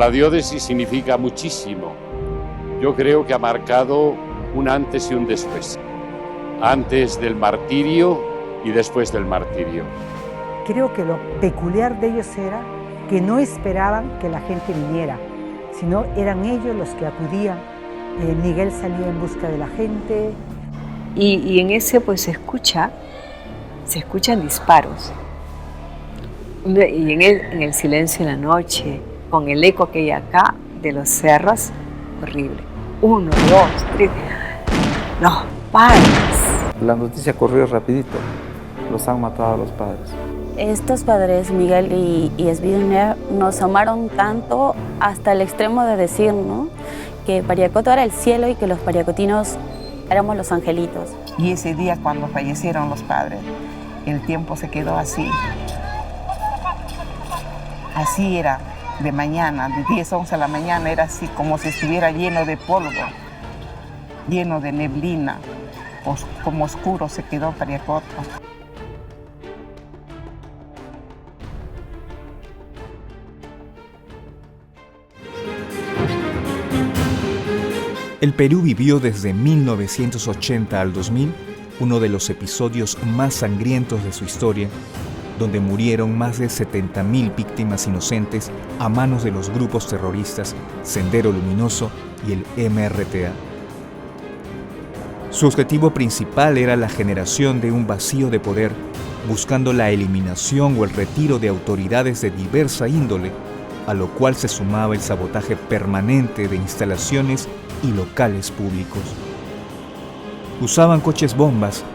la diócesis significa muchísimo. Yo creo que ha marcado un antes y un después. Antes del martirio y después del martirio. Creo que lo peculiar de ellos era que no esperaban que la gente viniera, sino eran ellos los que acudían. Miguel salía en busca de la gente. Y en ese pues se escuchan disparos. Y en el silencio de la noche, con el eco que hay acá de los cerros, horrible. 1, 2, 3, los padres. La noticia corrió rapidito, los han matado a los padres. Estos padres, Miguel y Zbigniew, nos amaron tanto hasta el extremo de decir, ¿no?, que Pariacoto era el cielo y que los pariacotinos éramos los angelitos. Y ese día cuando fallecieron los padres, el tiempo se quedó así. Así era, de mañana, de 10, 11 de la mañana, era así como si estuviera lleno de polvo, lleno de neblina, como oscuro se quedó Pariacoto. El Perú vivió desde 1980 al 2000 uno de los episodios más sangrientos de su historia, donde murieron más de 70.000 víctimas inocentes a manos de los grupos terroristas Sendero Luminoso y el MRTA. Su objetivo principal era la generación de un vacío de poder, buscando la eliminación o el retiro de autoridades de diversa índole, a lo cual se sumaba el sabotaje permanente de instalaciones y locales públicos. Usaban coches bombas,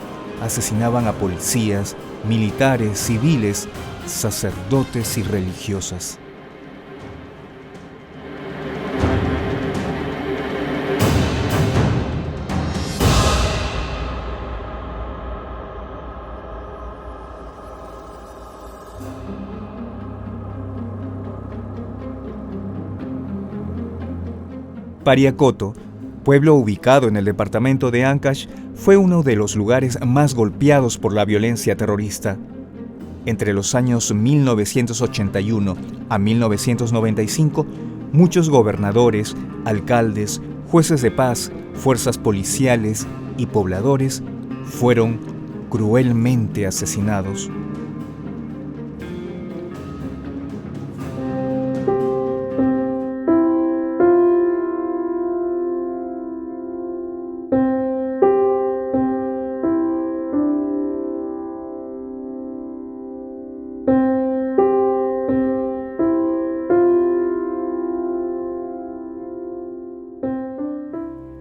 asesinaban a policías, militares, civiles, sacerdotes y religiosas. Pariacoto, pueblo ubicado en el departamento de Ancash, fue uno de los lugares más golpeados por la violencia terrorista. Entre los años 1981 a 1995, muchos gobernadores, alcaldes, jueces de paz, fuerzas policiales y pobladores fueron cruelmente asesinados.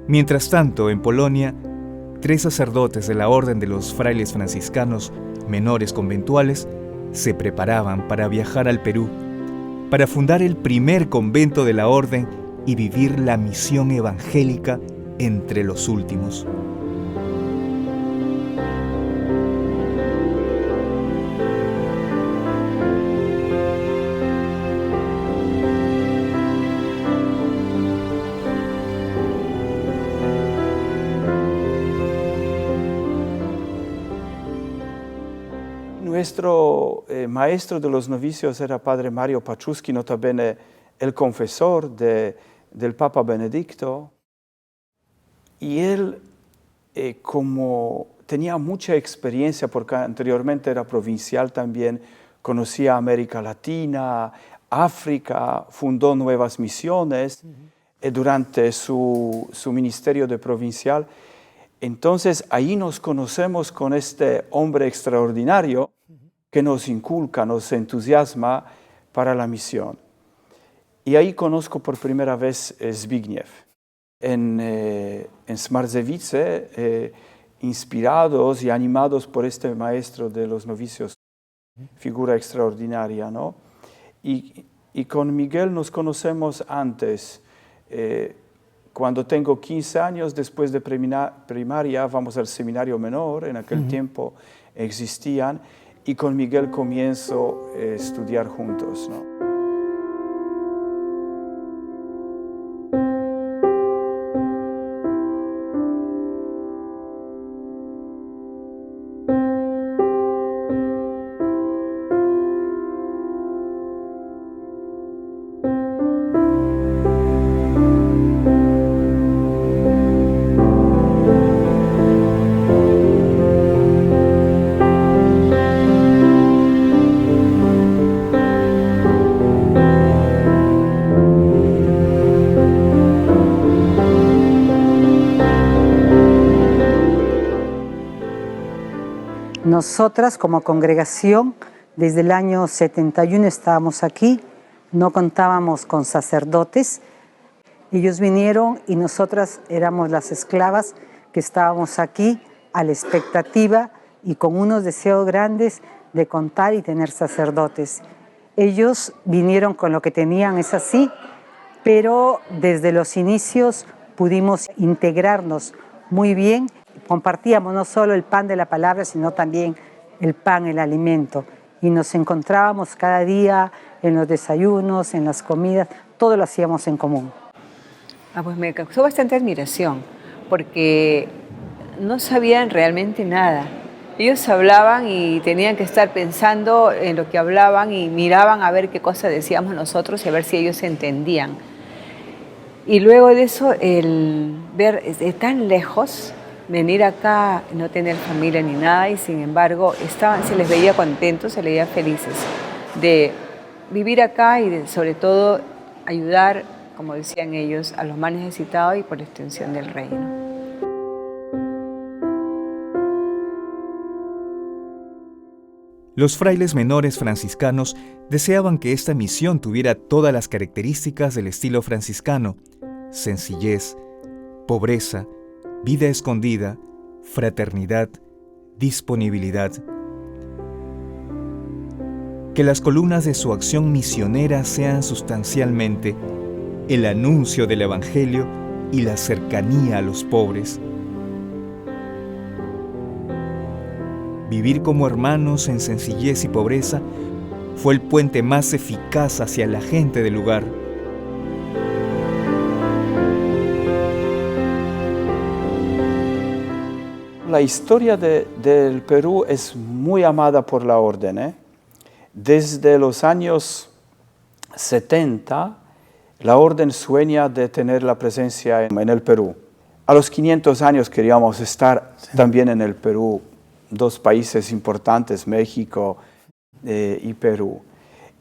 Mientras tanto, en Polonia, 3 sacerdotes de la Orden de los Frailes Franciscanos Menores Conventuales se preparaban para viajar al Perú, para fundar el primer convento de la Orden y vivir la misión evangélica entre los últimos. Nuestro maestro de los novicios era padre Mario Paczewski, notabene el confesor del Papa Benedicto. Y él, como tenía mucha experiencia, porque anteriormente era provincial también, conocía América Latina, África, fundó nuevas misiones durante su ministerio de provincial. Entonces, ahí nos conocemos con este hombre extraordinario que nos inculca, nos entusiasma para la misión. Y ahí conozco por primera vez Zbigniew. En Smarzewice, inspirados y animados por este maestro de los novicios, figura extraordinaria, ¿no? Y con Miguel nos conocemos antes. Cuando tengo 15 años, después de primaria, vamos al seminario menor, en aquel tiempo existían, y con Miguel comienzo a estudiar juntos, ¿no? Nosotras como congregación, desde el año 71 estábamos aquí, no contábamos con sacerdotes. Ellos vinieron y nosotras éramos las esclavas que estábamos aquí a la expectativa y con unos deseos grandes de contar y tener sacerdotes. Ellos vinieron con lo que tenían, es así, pero desde los inicios pudimos integrarnos muy bien. Compartíamos no solo el pan de la palabra, sino también el pan, el alimento. Y nos encontrábamos cada día en los desayunos, en las comidas, todo lo hacíamos en común. Pues me causó bastante admiración, porque no sabían realmente nada. Ellos hablaban y tenían que estar pensando en lo que hablaban y miraban a ver qué cosa decíamos nosotros y a ver si ellos entendían. Y luego de eso, el ver de tan lejos, venir acá, no tener familia ni nada, y sin embargo se les veía contentos, se les veía felices de vivir acá y sobre todo ayudar, como decían ellos, a los más necesitados y por extensión del reino. Los frailes menores franciscanos deseaban que esta misión tuviera todas las características del estilo franciscano: sencillez, pobreza, vida escondida, fraternidad, disponibilidad. Que las columnas de su acción misionera sean sustancialmente el anuncio del Evangelio y la cercanía a los pobres. Vivir como hermanos en sencillez y pobreza fue el puente más eficaz hacia la gente del lugar. La historia del Perú es muy amada por la orden. Desde los años 70, la orden sueña de tener la presencia en el Perú. A los 500 años queríamos estar también en el Perú, dos países importantes, México y Perú.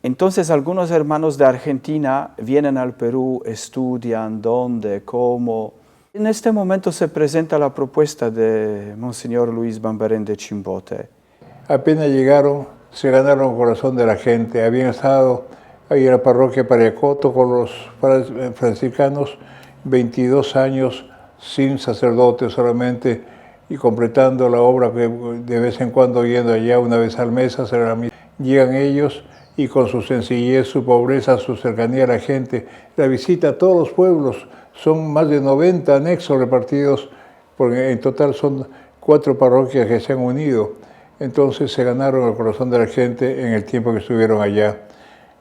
Entonces algunos hermanos de Argentina vienen al Perú, estudian dónde, cómo. En este momento se presenta la propuesta de Monseñor Luis Bambarén de Chimbote. Apenas llegaron, se ganaron el corazón de la gente. Habían estado ahí en la parroquia Pariacoto con los franciscanos 22 años sin sacerdote solamente, y completando la obra que de vez en cuando yendo allá una vez al mes a hacer la misa. Llegan ellos y con su sencillez, su pobreza, su cercanía a la gente, la visita a todos los pueblos. Son más de 90 anexos repartidos, porque en total son 4 parroquias que se han unido. Entonces se ganaron el corazón de la gente en el tiempo que estuvieron allá.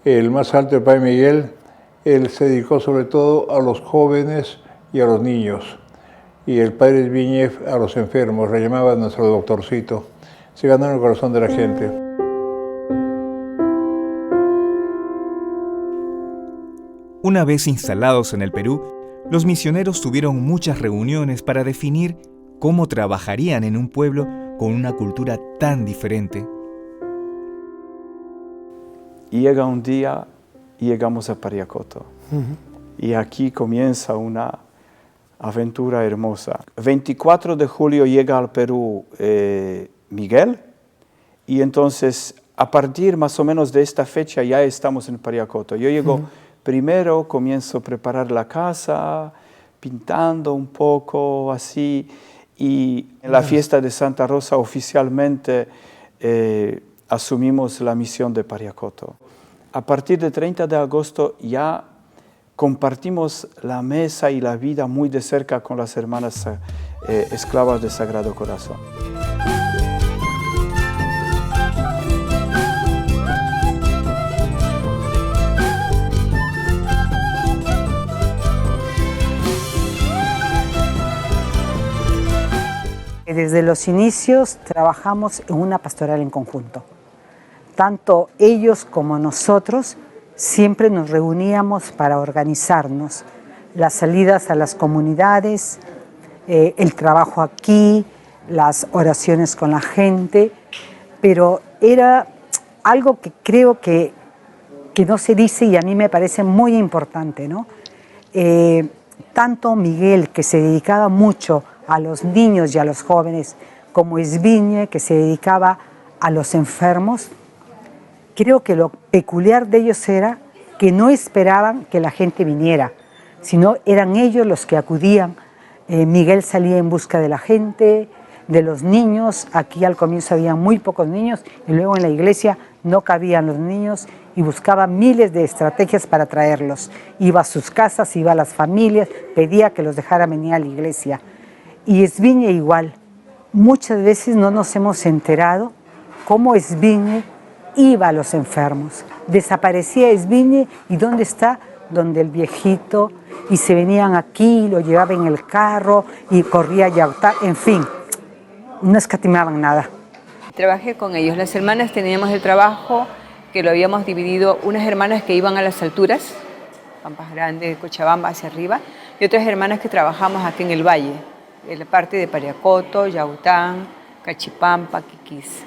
El más alto, el Padre Miguel, él se dedicó sobre todo a los jóvenes y a los niños. Y el Padre Viñez a los enfermos, le llamaba a nuestro doctorcito. Se ganaron el corazón de la gente. Una vez instalados en el Perú, los misioneros tuvieron muchas reuniones para definir cómo trabajarían en un pueblo con una cultura tan diferente. Y llega un día y llegamos a Pariacoto. Y aquí comienza una aventura hermosa. 24 de julio llega al Perú Miguel, y entonces a partir más o menos de esta fecha ya estamos en Pariacoto. Yo llego primero, comienzo a preparar la casa, pintando un poco así, y en la fiesta de Santa Rosa oficialmente asumimos la misión de Pariacoto. A partir del 30 de agosto ya compartimos la mesa y la vida muy de cerca con las hermanas esclavas del Sagrado Corazón. Desde los inicios trabajamos en una pastoral en conjunto. Tanto ellos como nosotros siempre nos reuníamos para organizarnos. Las salidas a las comunidades, el trabajo aquí, las oraciones con la gente, pero era algo que creo que no se dice y a mí me parece muy importante, ¿no? Tanto Miguel, que se dedicaba mucho a los niños y a los jóvenes, como Esviñe, que se dedicaba a los enfermos. Creo que lo peculiar de ellos era que no esperaban que la gente viniera, sino eran ellos los que acudían. Miguel salía en busca de la gente, de los niños. Aquí al comienzo había muy pocos niños y luego en la iglesia no cabían los niños y buscaba miles de estrategias para traerlos. Iba a sus casas, iba a las familias, pedía que los dejara venir a la iglesia. Y Esviñe igual. Muchas veces no nos hemos enterado cómo Esviñe iba a los enfermos. Desaparecía Esviñe y ¿dónde está? Donde el viejito, y se venían aquí, lo llevaba en el carro y corría a Yautá, en fin, no escatimaban nada. Trabajé con ellos. Las hermanas teníamos el trabajo que lo habíamos dividido, unas hermanas que iban a las alturas, Pampas Grandes, Cochabamba hacia arriba, y otras hermanas que trabajamos aquí en el valle, en la parte de Pariacoto, Yaután, Cachipampa, Quiquís.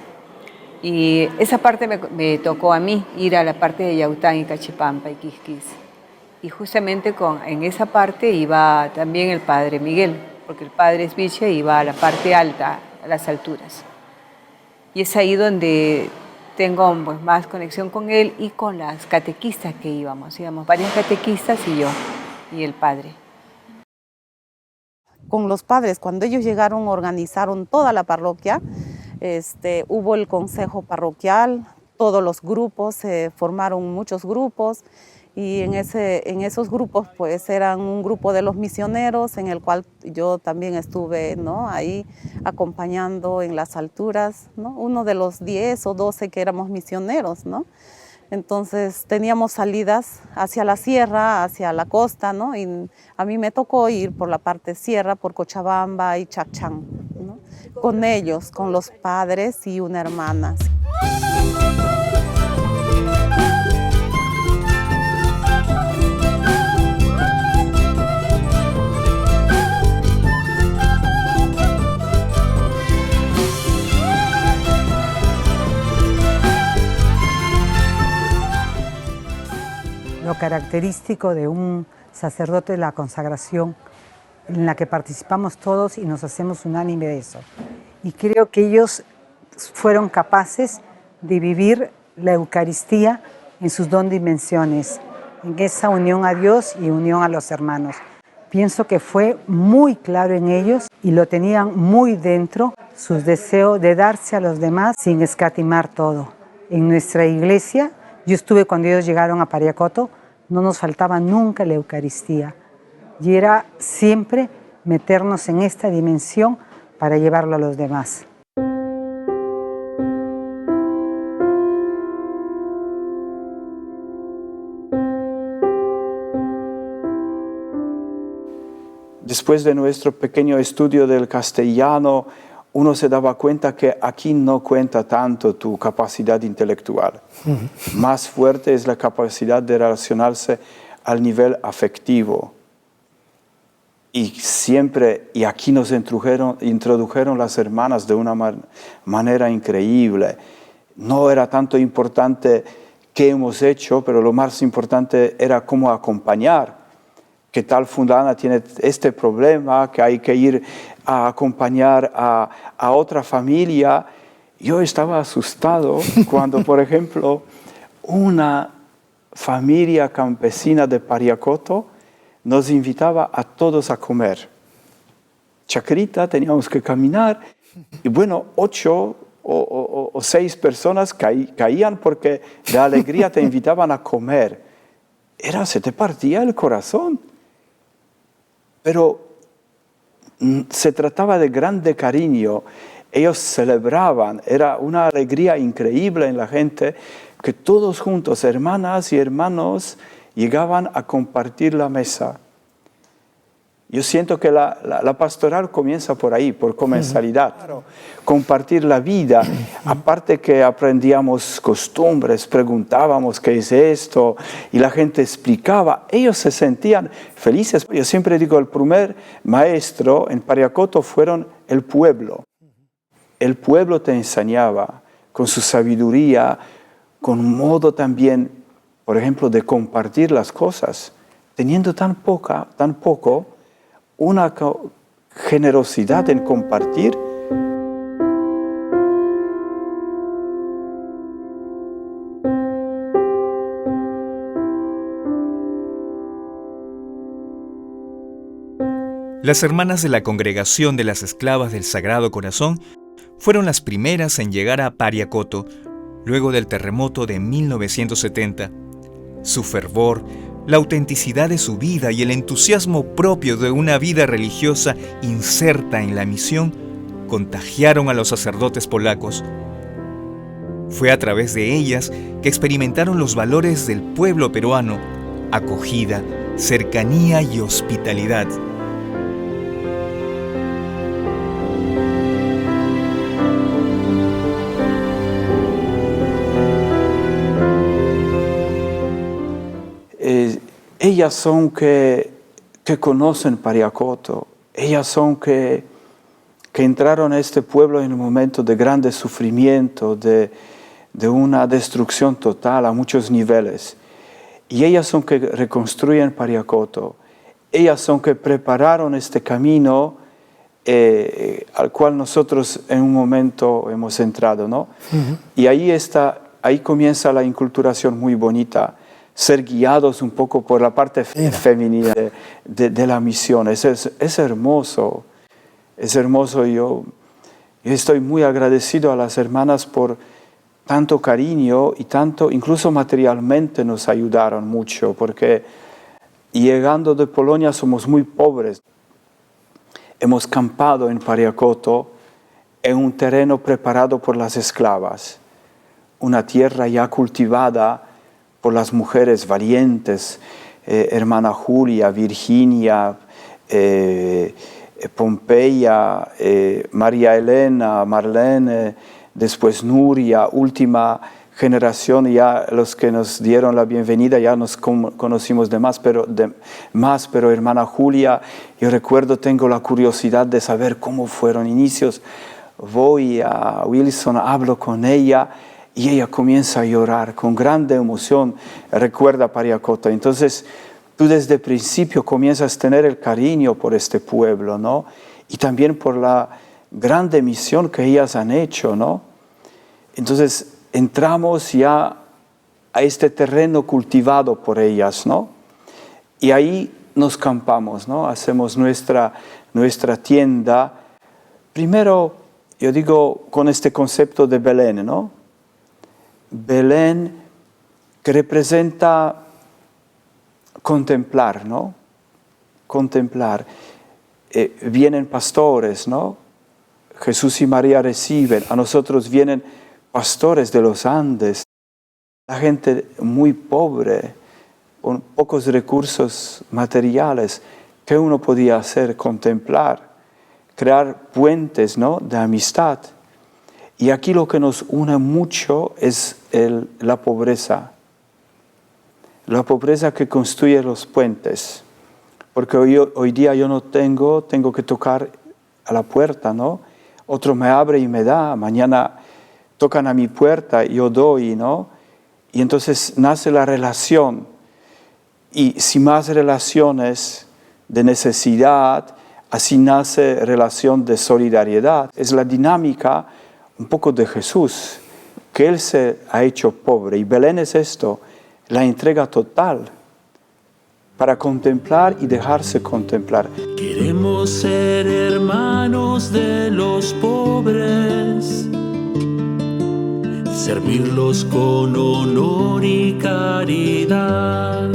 Y esa parte me tocó a mí, ir a la parte de Yaután y Cachipampa y Quisquís. Y justamente en esa parte iba también el padre Miguel, porque el padre Esviñe iba a la parte alta, a las alturas. Y es ahí donde tengo pues, más conexión con él y con las catequistas que íbamos. Íbamos varias catequistas y yo, y el padre. Con los padres, cuando ellos llegaron, organizaron toda la parroquia. Hubo el consejo parroquial, todos los grupos, se formaron muchos grupos. Y en esos grupos pues eran un grupo de los misioneros en el cual yo también estuve, ¿no?, ahí acompañando en las alturas, ¿no?, uno de los 10 o 12 que éramos misioneros, ¿no? Entonces teníamos salidas hacia la sierra, hacia la costa, ¿no? Y a mí me tocó ir por la parte sierra, por Cochabamba y Chacchán, ¿no?, con ellos, con los padres y una hermana. Lo característico de un sacerdote es la consagración, en la que participamos todos y nos hacemos unánime de eso. Y creo que ellos fueron capaces de vivir la Eucaristía en sus dos dimensiones, en esa unión a Dios y unión a los hermanos. Pienso que fue muy claro en ellos y lo tenían muy dentro, su deseo de darse a los demás sin escatimar todo. En nuestra iglesia, yo estuve cuando ellos llegaron a Pariacoto, no nos faltaba nunca la Eucaristía. Y era siempre meternos en esta dimensión para llevarlo a los demás. Después de nuestro pequeño estudio del castellano, uno se daba cuenta que aquí no cuenta tanto tu capacidad intelectual. Más fuerte es la capacidad de relacionarse al nivel afectivo. Y aquí nos introdujeron las hermanas de una manera increíble. No era tanto importante qué hemos hecho, pero lo más importante era cómo acompañar. Que tal fulana tiene este problema, que hay que ir a acompañar a otra familia. Yo estaba asustado cuando, por ejemplo, una familia campesina de Pariacoto nos invitaba a todos a comer. Chacrita, teníamos que caminar, y bueno, 8 o 6 personas caían porque de alegría te invitaban a comer. Se te partía el corazón. Pero se trataba de grande cariño. Ellos celebraban, era una alegría increíble en la gente, que todos juntos, hermanas y hermanos, llegaban a compartir la mesa. Yo siento que la pastoral comienza por ahí, por comensalidad. Claro. Compartir la vida. Aparte que aprendíamos costumbres, preguntábamos qué es esto, y la gente explicaba. Ellos se sentían felices. Yo siempre digo, el primer maestro en Pariacoto fueron el pueblo. El pueblo te enseñaba con su sabiduría, con un modo también, por ejemplo, de compartir las cosas. Teniendo tan poco, una generosidad en compartir. Las hermanas de la Congregación de las Esclavas del Sagrado Corazón fueron las primeras en llegar a Pariacoto luego del terremoto de 1970. Su fervor, la autenticidad de su vida y el entusiasmo propio de una vida religiosa inserta en la misión contagiaron a los sacerdotes polacos. Fue a través de ellas que experimentaron los valores del pueblo peruano: acogida, cercanía y hospitalidad. Ellas son que conocen Pariacoto, ellas son que entraron a este pueblo en un momento de grande sufrimiento, de una destrucción total a muchos niveles. Y ellas son que reconstruyen Pariacoto, ellas son que prepararon este camino al cual nosotros en un momento hemos entrado, ¿no? Uh-huh. Y ahí comienza la inculturación muy bonita, ser guiados un poco por la parte femenina de la misión. Es hermoso, es hermoso. Yo estoy muy agradecido a las hermanas por tanto cariño y tanto, incluso materialmente nos ayudaron mucho, porque llegando de Polonia somos muy pobres. Hemos campado en Pariacoto en un terreno preparado por las esclavas, una tierra ya cultivada por las mujeres valientes, hermana Julia, Virginia, Pompeya, María Elena, Marlene, después Nuria, última generación, ya los que nos dieron la bienvenida ya nos conocimos de más, pero hermana Julia, yo recuerdo, tengo la curiosidad de saber cómo fueron inicios. Voy a Wilson, hablo con ella, y ella comienza a llorar con grande emoción, recuerda Pariacoto. Entonces, tú desde el principio comienzas a tener el cariño por este pueblo, ¿no? Y también por la grande misión que ellas han hecho, ¿no? Entonces, entramos ya a este terreno cultivado por ellas, ¿no? Y ahí nos campamos, ¿no? Hacemos nuestra tienda. Primero, yo digo, con este concepto de Belén, ¿no? Belén, que representa contemplar, ¿no? Contemplar. Vienen pastores, ¿no? Jesús y María reciben, a nosotros vienen pastores de los Andes, la gente muy pobre, con pocos recursos materiales. ¿Qué uno podía hacer? Contemplar, crear puentes, ¿no? De amistad. Y aquí lo que nos une mucho es la pobreza que construye los puentes. Porque hoy día yo no tengo que tocar a la puerta, ¿no? Otro me abre y me da, mañana tocan a mi puerta y yo doy, ¿no? Y entonces nace la relación. Y si más relaciones de necesidad, así nace relación de solidaridad. Es la dinámica un poco de Jesús, que Él se ha hecho pobre. Y Belén es esto, la entrega total para contemplar y dejarse contemplar. Queremos ser hermanos de los pobres, servirlos con honor y caridad.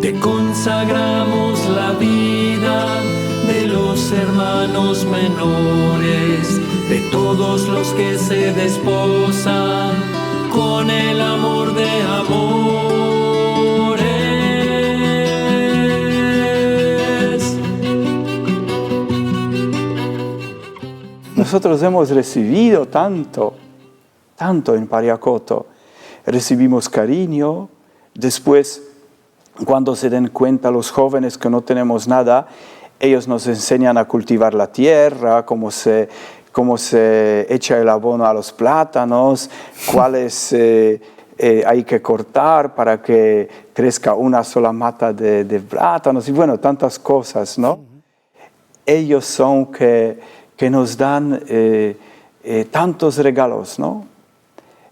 Te consagramos la vida de los hermanos menores, de todos los que se desposan con el amor de amores. Nosotros hemos recibido tanto en Pariacoto. Recibimos cariño, después cuando se den cuenta los jóvenes que no tenemos nada, ellos nos enseñan a cultivar la tierra, cómo se echa el abono a los plátanos, cuáles hay que cortar para que crezca una sola mata de plátanos, y bueno, tantas cosas, ¿no? Ellos son que nos dan tantos regalos, ¿no?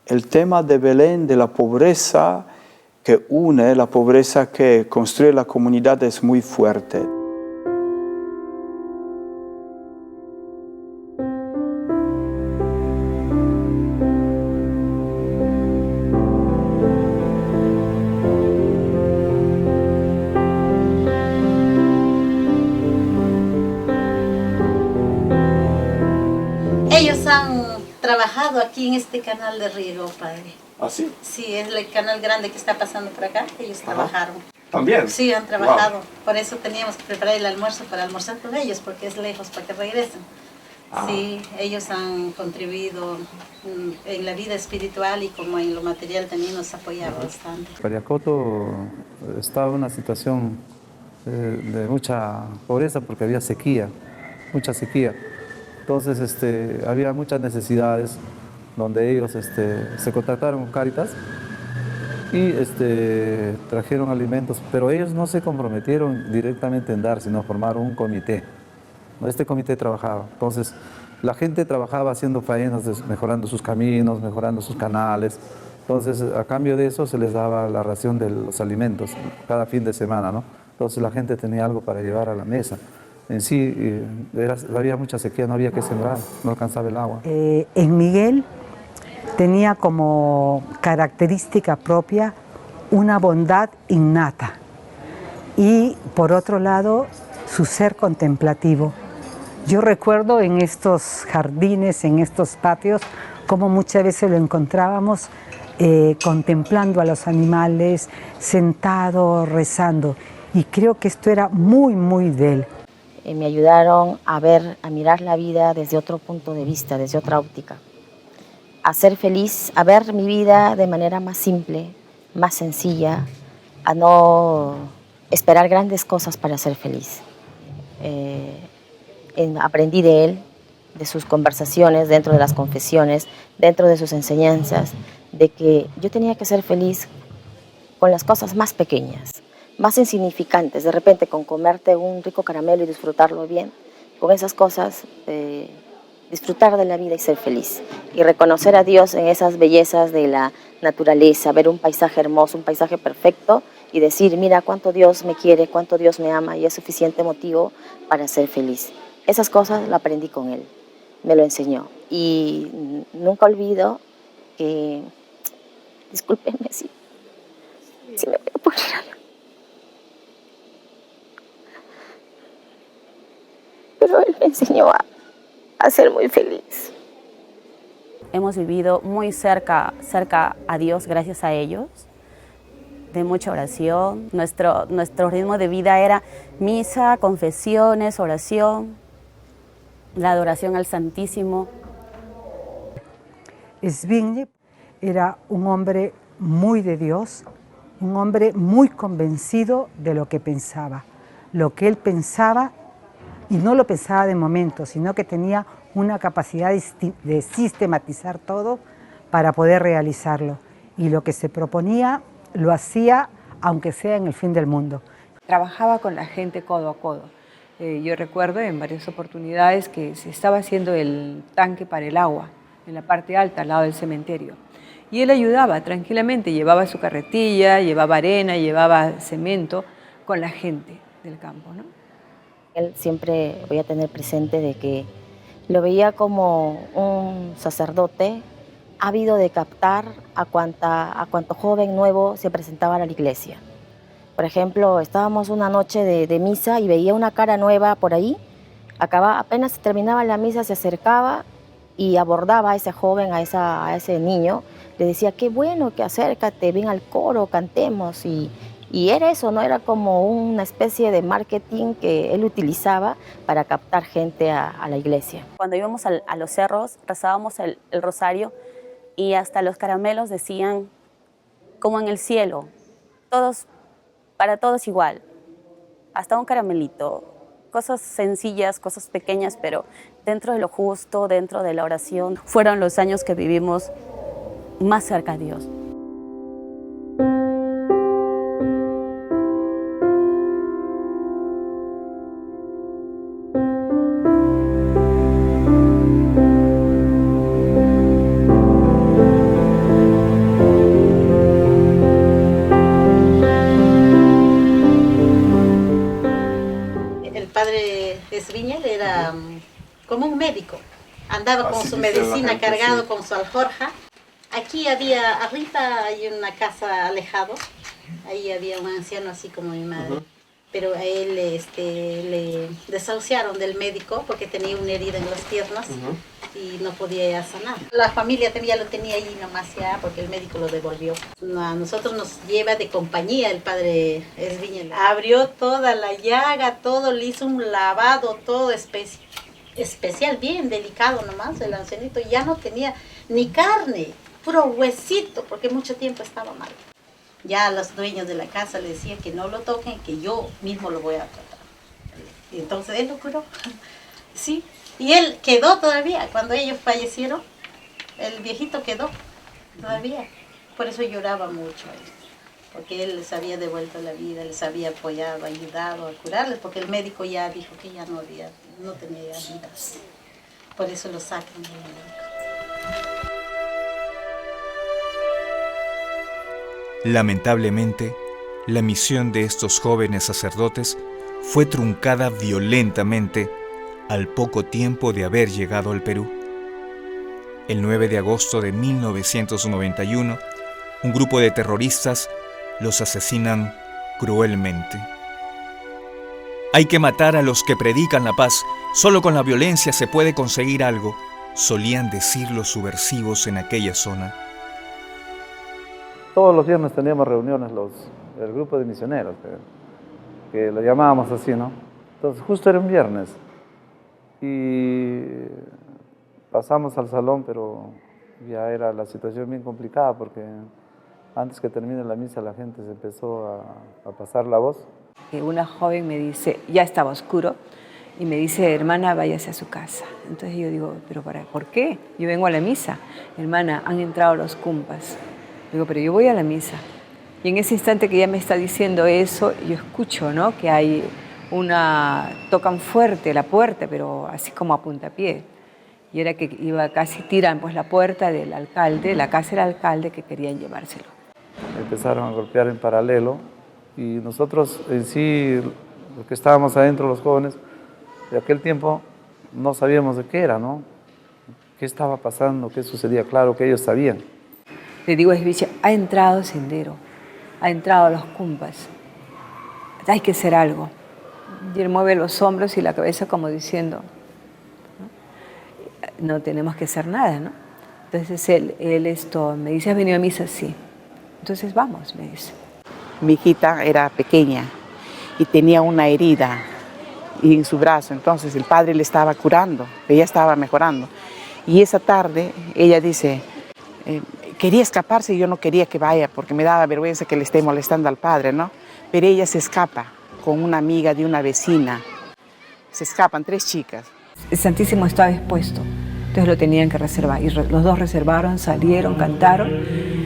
El tema de Belén, de la pobreza, que une, la pobreza que construye la comunidad es muy fuerte. Ellos han trabajado aquí en este canal de riego, padre. ¿Ah, sí? Sí, es el canal grande que está pasando por acá. Ellos trabajaron. ¿También? Sí, han trabajado. Wow. Por eso teníamos que preparar el almuerzo para almorzar con ellos, porque es lejos para que regresen. Sí, ellos han contribuido en la vida espiritual y como en lo material también nos apoyaron bastante. Pariacoto estaba en una situación de mucha pobreza porque había sequía, mucha sequía. Entonces había muchas necesidades donde ellos se contactaron con Cáritas y trajeron alimentos, pero ellos no se comprometieron directamente en dar, sino formaron un comité. Este comité trabajaba, entonces la gente trabajaba haciendo faenas, mejorando sus caminos, mejorando sus canales. Entonces a cambio de eso se les daba la ración de los alimentos cada fin de semana, ¿no? Entonces la gente tenía algo para llevar a la mesa. En sí había mucha sequía, no había que sembrar, no alcanzaba el agua. En Miguel tenía como característica propia una bondad innata y por otro lado su ser contemplativo. Yo recuerdo en estos jardines, en estos patios, como muchas veces lo encontrábamos contemplando a los animales, sentado, rezando. Y creo que esto era muy, muy de él. Me ayudaron a mirar la vida desde otro punto de vista, desde otra óptica. A ser feliz, a ver mi vida de manera más simple, más sencilla, a no esperar grandes cosas para ser feliz. Aprendí de él, de sus conversaciones, dentro de las confesiones, dentro de sus enseñanzas, de que yo tenía que ser feliz con las cosas más pequeñas, más insignificantes. De repente, con comerte un rico caramelo y disfrutarlo bien, con esas cosas, disfrutar de la vida y ser feliz. Y reconocer a Dios en esas bellezas de la naturaleza, ver un paisaje hermoso, un paisaje perfecto, y decir, mira cuánto Dios me quiere, cuánto Dios me ama, y es suficiente motivo para ser feliz. Esas cosas las aprendí con él, me lo enseñó. Y nunca olvido que, discúlpenme si me voy a poner algo, pero él me enseñó a ser muy feliz. Hemos vivido muy cerca a Dios gracias a ellos, de mucha oración. Nuestro ritmo de vida era misa, confesiones, oración, la adoración al Santísimo. Zbigniew era un hombre muy de Dios, un hombre muy convencido de lo que pensaba. Lo que él pensaba, y no lo pensaba de momento, sino que tenía una capacidad de sistematizar todo para poder realizarlo. Y lo que se proponía, lo hacía aunque sea en el fin del mundo. Trabajaba con la gente codo a codo. Yo recuerdo en varias oportunidades que se estaba haciendo el tanque para el agua en la parte alta, al lado del cementerio. Y él ayudaba tranquilamente, llevaba su carretilla, llevaba arena, llevaba cemento con la gente del campo, ¿no? Él siempre voy a tener presente de que lo veía como un sacerdote ávido de captar a cuanto joven nuevo se presentaba a la iglesia. Por ejemplo, estábamos una noche de misa y veía una cara nueva por ahí. Apenas terminaba la misa, se acercaba y abordaba a ese joven, a ese niño. Le decía, qué bueno, que acércate, ven al coro, cantemos. Y era eso, ¿no? Era como una especie de marketing que él utilizaba para captar gente a la iglesia. Cuando íbamos a los cerros, rezábamos el rosario y hasta los caramelos decían, como en el cielo, para todos igual, hasta un caramelito, cosas sencillas, cosas pequeñas, pero dentro de lo justo, dentro de la oración, fueron los años que vivimos más cerca a Dios. andaba con su medicina cargado con su alforja. Aquí había, arriba hay una casa alejado, ahí había un anciano así como mi madre. Pero a él le desahuciaron del médico porque tenía una herida en las piernas y no podía ya sanar. La familia también ya lo tenía ahí nomás ya porque el médico lo devolvió. A nosotros nos lleva de compañía el padre Esviña. Abrió toda la llaga, todo, le hizo un lavado, todo especial, bien delicado nomás. El ancianito ya no tenía ni carne, puro huesito porque mucho tiempo estaba mal. Ya los dueños de la casa le decían que no lo toquen, que yo mismo lo voy a tratar. Y entonces él lo curó. Sí, y él quedó todavía. Cuando ellos fallecieron, el viejito quedó todavía. Por eso lloraba mucho él. Porque él les había devuelto la vida, les había apoyado, ayudado a curarles, porque el médico ya dijo que ya no tenía vida. Por eso lo sacan de la médico. Lamentablemente, la misión de estos jóvenes sacerdotes fue truncada violentamente al poco tiempo de haber llegado al Perú. El 9 de agosto de 1991, un grupo de terroristas los asesinan cruelmente. Hay que matar a los que predican la paz, solo con la violencia se puede conseguir algo, solían decir los subversivos en aquella zona. Todos los viernes teníamos reuniones el grupo de misioneros, que lo llamábamos así, ¿no? Entonces justo era un viernes y pasamos al salón, pero ya era la situación bien complicada porque antes que termine la misa la gente se empezó a pasar la voz. Una joven me dice, ya estaba oscuro, y me dice, hermana, váyase a su casa. Entonces yo digo, ¿pero por qué? Yo vengo a la misa. Hermana, han entrado los cumpas. Digo, pero yo voy a la misa. Y en ese instante que ella me está diciendo eso, yo escucho, ¿no? Que hay tocan fuerte la puerta, pero así como a puntapié. Y era que casi tiran pues la puerta del alcalde, la casa del alcalde, que querían llevárselo. Empezaron a golpear en paralelo y nosotros en sí, los que estábamos adentro, los jóvenes, de aquel tiempo no sabíamos de qué era, ¿no? ¿Qué estaba pasando? ¿Qué sucedía? Claro que ellos sabían. Le digo a Esviche, ha entrado Sendero, ha entrado los cumpas, hay que hacer algo. Y él mueve los hombros y la cabeza como diciendo, no tenemos que hacer nada, ¿no? Entonces él me dice, ¿has venido a misa? Sí. Entonces vamos, me dice. Mi hijita era pequeña y tenía una herida en su brazo, entonces el padre le estaba curando, ella estaba mejorando. Y esa tarde ella dice, quería escaparse y yo no quería que vaya porque me daba vergüenza que le esté molestando al padre, ¿no? Pero ella se escapa con una amiga de una vecina. Se escapan 3 chicas. El Santísimo estaba expuesto, entonces lo tenían que reservar. Y los dos reservaron, salieron, cantaron.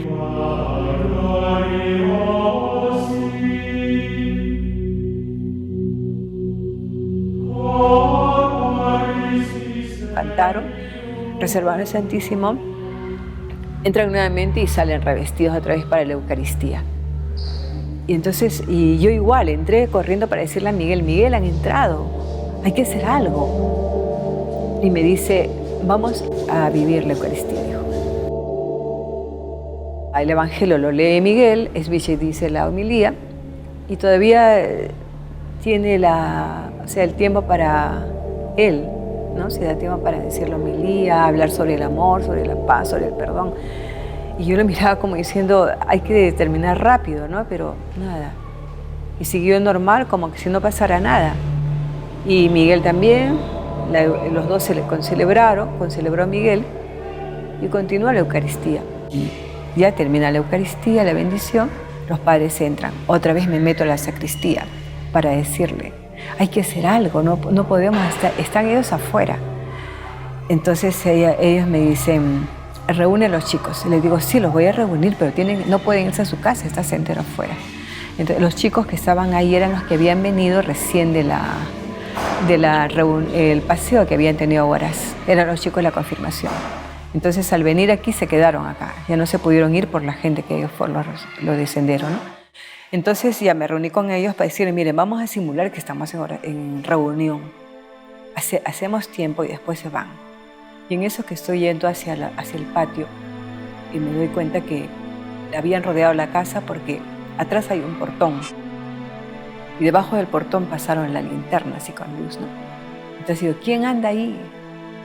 Cantaron, reservaron el Santísimo, entran nuevamente y salen revestidos otra vez para la Eucaristía. Y entonces, y yo igual entré corriendo para decirle a Miguel, Miguel, han entrado, hay que hacer algo. Y me dice, vamos a vivir la Eucaristía, dijo. El Evangelio lo lee Miguel, Esviche dice la homilía, y todavía tiene el tiempo para él, ¿no? Se da tiempo para decir la homilía, hablar sobre el amor, sobre la paz, sobre el perdón. Y yo lo miraba como diciendo, hay que terminar rápido, ¿no? Pero nada. Y siguió normal, como que si no pasara nada. Y Miguel también, los dos concelebró Miguel y continúa la Eucaristía. Ya termina la Eucaristía, la bendición, los padres entran. Otra vez me meto a la sacristía para decirle, hay que hacer algo, no podemos estar, están ellos afuera. Entonces ellos me dicen, reúne a los chicos. Les digo, sí, los voy a reunir, pero no pueden irse a su casa, está Sendero afuera. Entonces los chicos que estaban ahí eran los que habían venido recién del paseo que habían tenido horas. Eran los chicos de la confirmación. Entonces al venir aquí se quedaron acá, ya no se pudieron ir por la gente que ellos fueron los de Sendero, ¿no? Entonces ya me reuní con ellos para decirles, miren, vamos a simular que estamos en reunión. Hacemos tiempo y después se van. Y en eso que estoy yendo hacia el patio, y me doy cuenta que habían rodeado la casa porque atrás hay un portón. Y debajo del portón pasaron la linterna, así con luz, ¿no? Entonces digo, ¿quién anda ahí?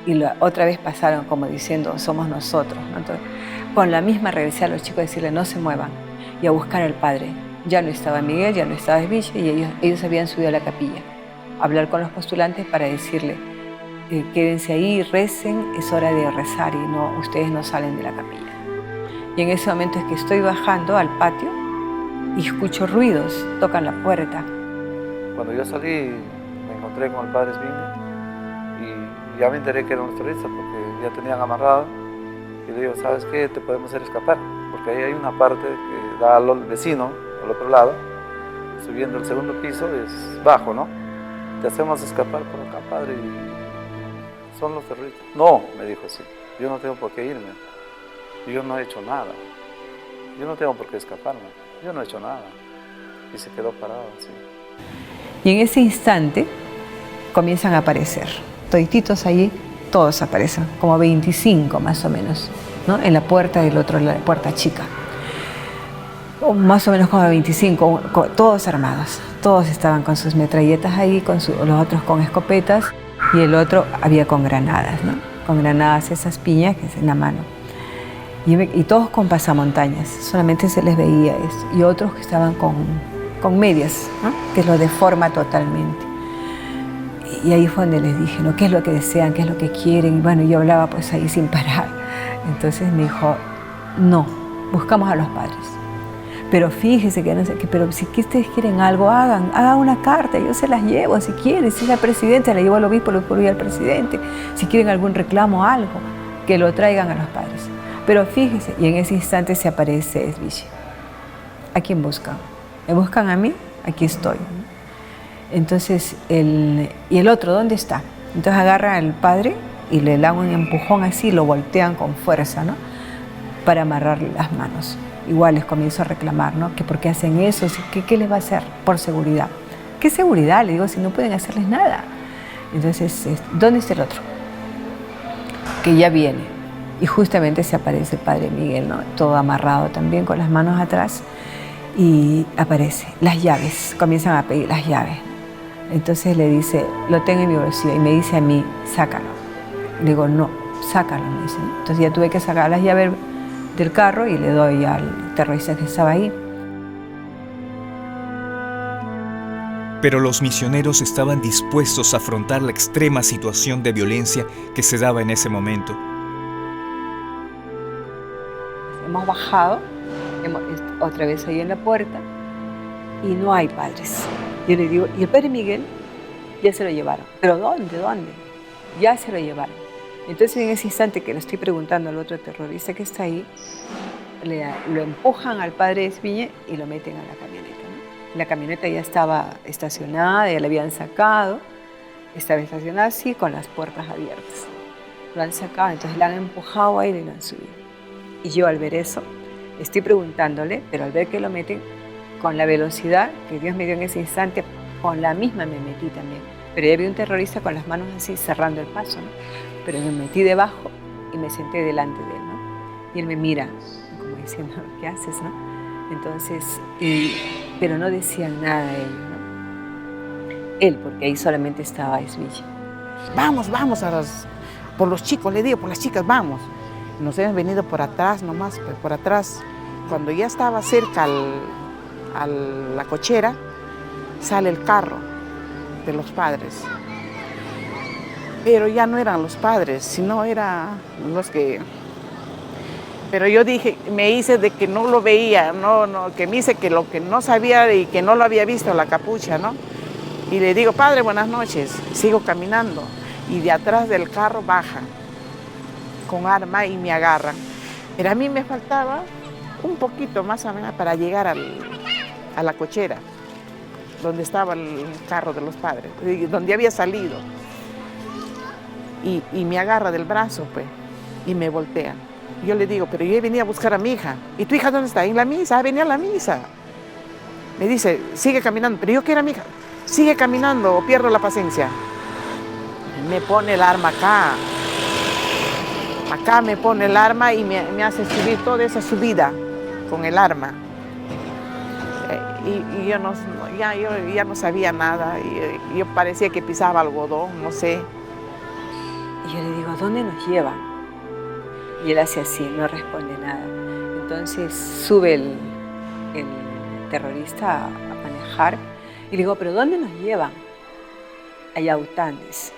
Y otra vez pasaron como diciendo, somos nosotros, ¿no? Entonces, con la misma regresé a los chicos a decirle, no se muevan, y a buscar al padre. Ya no estaba Miguel, ya no estaba Esville, y ellos habían subido a la capilla a hablar con los postulantes para decirle, quédense ahí, recen, es hora de rezar y no, ustedes no salen de la capilla. Y en ese momento es que estoy bajando al patio y escucho ruidos, tocan la puerta. Cuando yo salí, me encontré con el padre Esville y ya me enteré que era un terrorista porque ya tenían amarrado. Y le digo, ¿sabes qué? Te podemos hacer escapar, porque ahí hay una parte que da al vecino, al otro lado, subiendo el segundo piso, es bajo, ¿no? Te hacemos escapar por acá, padre, y son los terroristas. No, me dijo así, yo no tengo por qué irme, yo no he hecho nada, yo no tengo por qué escaparme, yo no he hecho nada. Y se quedó parado así. Y en ese instante comienzan a aparecer, todititos allí, todos aparecen, como 25 más o menos, ¿no? En la puerta del otro, la puerta chica. O más o menos como 25, todos armados. Todos estaban con sus metralletas ahí, los otros con escopetas y el otro había con granadas, ¿no? Con granadas, esas piñas que es en la mano. Y todos con pasamontañas, solamente se les veía eso. Y otros que estaban con medias, ¿no? Que lo deforma totalmente. Y ahí fue donde les dije, ¿no? ¿Qué es lo que desean? ¿Qué es lo que quieren? Y bueno, yo hablaba pues ahí sin parar. Entonces me dijo, no, buscamos a los padres. Pero fíjese que no sé qué, pero si ustedes quieren algo, hagan una carta, yo se las llevo si quieren. Si es la presidenta, la llevo al obispo, lo puedo ir al presidente. Si quieren algún reclamo, algo, que lo traigan a los padres. Pero fíjese, y en ese instante se aparece Esville. ¿A quién buscan? ¿Me buscan a mí? Aquí estoy. Entonces, ¿y el otro dónde está? Entonces agarran al padre y le dan un empujón así, lo voltean con fuerza, ¿no? Para amarrarle las manos. Igual les comienzo a reclamar, ¿no? Que por qué hacen eso, ¿qué les va a hacer? Por seguridad. ¿Qué seguridad? Le digo, si no pueden hacerles nada. Entonces, ¿dónde está el otro? Que ya viene. Y justamente se aparece el padre Miguel, ¿no? Todo amarrado también, con las manos atrás. Y aparece, las llaves, comienzan a pedir las llaves. Entonces le dice, lo tengo en mi bolsillo, y me dice a mí, sácalo. Le digo, no, sácalo, me dice. Entonces ya tuve que sacar las llaves del carro y le doy al terrorista que estaba ahí. Pero los misioneros estaban dispuestos a afrontar la extrema situación de violencia que se daba en ese momento. Hemos bajado, otra vez ahí en la puerta, y no hay padres. Yo le digo, ¿y el padre Miguel? Ya se lo llevaron. ¿Pero dónde? ¿Dónde? Ya se lo llevaron. Entonces en ese instante que le estoy preguntando al otro terrorista que está ahí, lo empujan al padre Esville y lo meten a la camioneta, ¿no? La camioneta ya estaba estacionada, ya la habían sacado, estaba estacionada así con las puertas abiertas. Lo han sacado, entonces la han empujado ahí y lo han subido. Y yo al ver eso, estoy preguntándole, pero al ver que lo meten con la velocidad que Dios me dio en ese instante, con la misma me metí también. Pero ya vi un terrorista con las manos así cerrando el paso, ¿no? Pero me metí debajo y me senté delante de él, ¿no? Y él me mira, como diciendo, ¿qué haces, no? Entonces, pero no decían nada ellos, ¿no? Él, porque ahí solamente estaba Esville. Vamos por los chicos, le digo, por las chicas, vamos. Nos hemos venido por atrás nomás, por atrás. Cuando ya estaba cerca a la cochera, sale el carro de los padres. Pero ya no eran los padres, sino eran los que... Pero yo dije, me hice de que no lo veía, que me hice que lo que no sabía y que no lo había visto, la capucha, ¿no? Y le digo, padre, buenas noches. Sigo caminando y de atrás del carro bajan con arma y me agarran. Pero a mí me faltaba un poquito más o menos para llegar a la cochera, donde estaba el carro de los padres, donde había salido. Y me agarra del brazo, pues, y me voltea. Yo le digo, pero yo venía a buscar a mi hija. ¿Y tu hija dónde está? En la misa, venía a la misa. Me dice, sigue caminando. Pero yo quiero a mi hija. Sigue caminando o pierdo la paciencia. Me pone el arma acá. Acá me pone el arma y me hace subir toda esa subida con el arma. Y yo, yo ya no sabía nada, yo parecía que pisaba algodón, no sé. Y yo le digo, ¿a dónde nos llevan? Y él hace así, no responde nada. Entonces sube el terrorista a manejar y le digo, ¿pero dónde nos llevan? A Yaután, dice.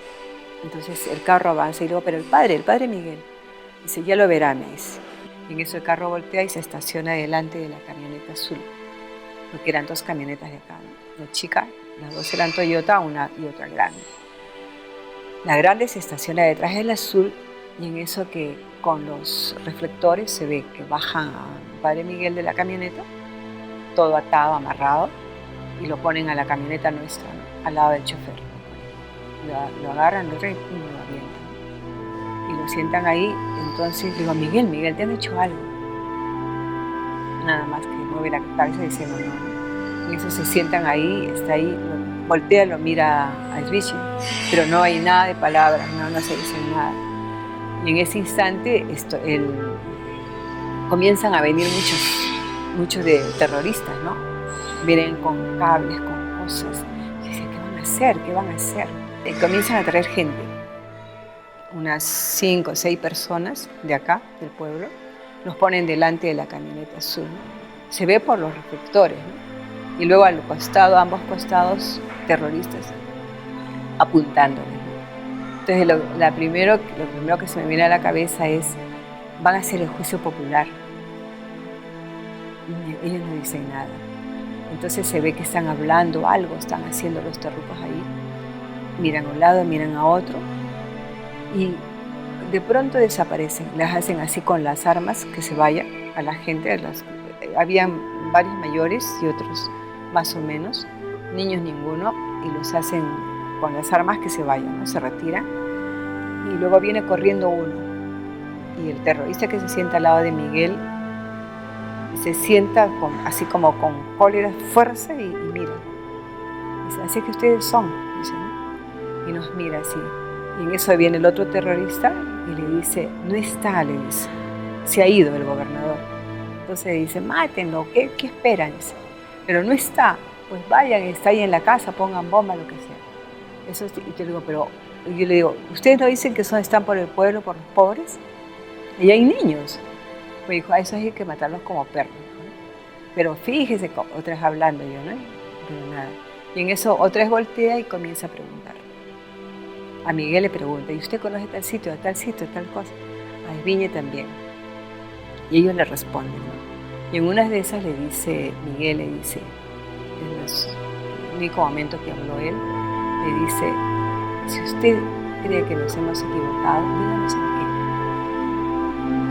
Entonces el carro avanza y le digo, pero el padre Miguel. Dice, ya lo verá, me dice. Y en eso el carro voltea y se estaciona delante de la camioneta azul. Porque eran 2 camionetas de acá, ¿no? Una chica, las 2 eran Toyota, una y otra grande. La grande se estaciona detrás del azul y en eso que con los reflectores se ve que bajan al padre Miguel de la camioneta, todo atado, amarrado, y lo ponen a la camioneta nuestra, ¿no? Al lado del chofer. Lo agarran, lo avientan y lo sientan ahí. Entonces le digo, Miguel, ¿te han hecho algo? Nada más que mueve la cabeza diciendo no. Y eso se sientan ahí, está ahí, voltea, lo mira a Svichi, pero no hay nada de palabras, no se dice nada. Y en ese instante comienzan a venir muchos de terroristas, ¿no? Vienen con cables, con cosas. Y dicen, ¿qué van a hacer? Y comienzan a traer gente, unas 5 o 6 personas de acá, del pueblo, los ponen delante de la camioneta azul. Se ve por los reflectores, ¿no? Y luego al costado, a ambos costados, terroristas apuntándoles. Entonces lo primero que se me viene a la cabeza es, van a hacer el juicio popular. Y ellos no dicen nada. Entonces se ve que están hablando algo, están haciendo los terrucos ahí. Miran a un lado, miran a otro. Y de pronto desaparecen. Les hacen así con las armas que se vayan a la gente. Habían varios mayores y otros más o menos, niños ninguno, y los hacen con las armas que se vayan, ¿no? Se retiran y luego viene corriendo uno y el terrorista que se sienta al lado de Miguel se sienta así como con cólera, fuerza y mira. Dice, así que ustedes son, dice, ¿no? Y nos mira así. Y en eso viene el otro terrorista y le dice, no está, le dice, se ha ido el gobernador. Entonces dice, mátenlo, ¿qué esperan? Dice, pero no está, pues vayan, está ahí en la casa, pongan bomba, lo que sea. Eso, y yo le digo, pero yo le digo, ¿ustedes no dicen que están por el pueblo, por los pobres? Y hay niños. Me dijo, a eso hay que matarlos como perros, ¿no? Pero fíjese, otra vez hablando yo, ¿no? Pero nada. Y en eso otra vez voltea y comienza a preguntar. A Miguel le pregunta, ¿y usted conoce tal sitio, tal cosa? A Esviñe también. Y ellos le responden, ¿no? Y en una de esas Miguel le dice, en el único momento que habló él, le dice, si usted cree que nos hemos equivocado, díganos en qué.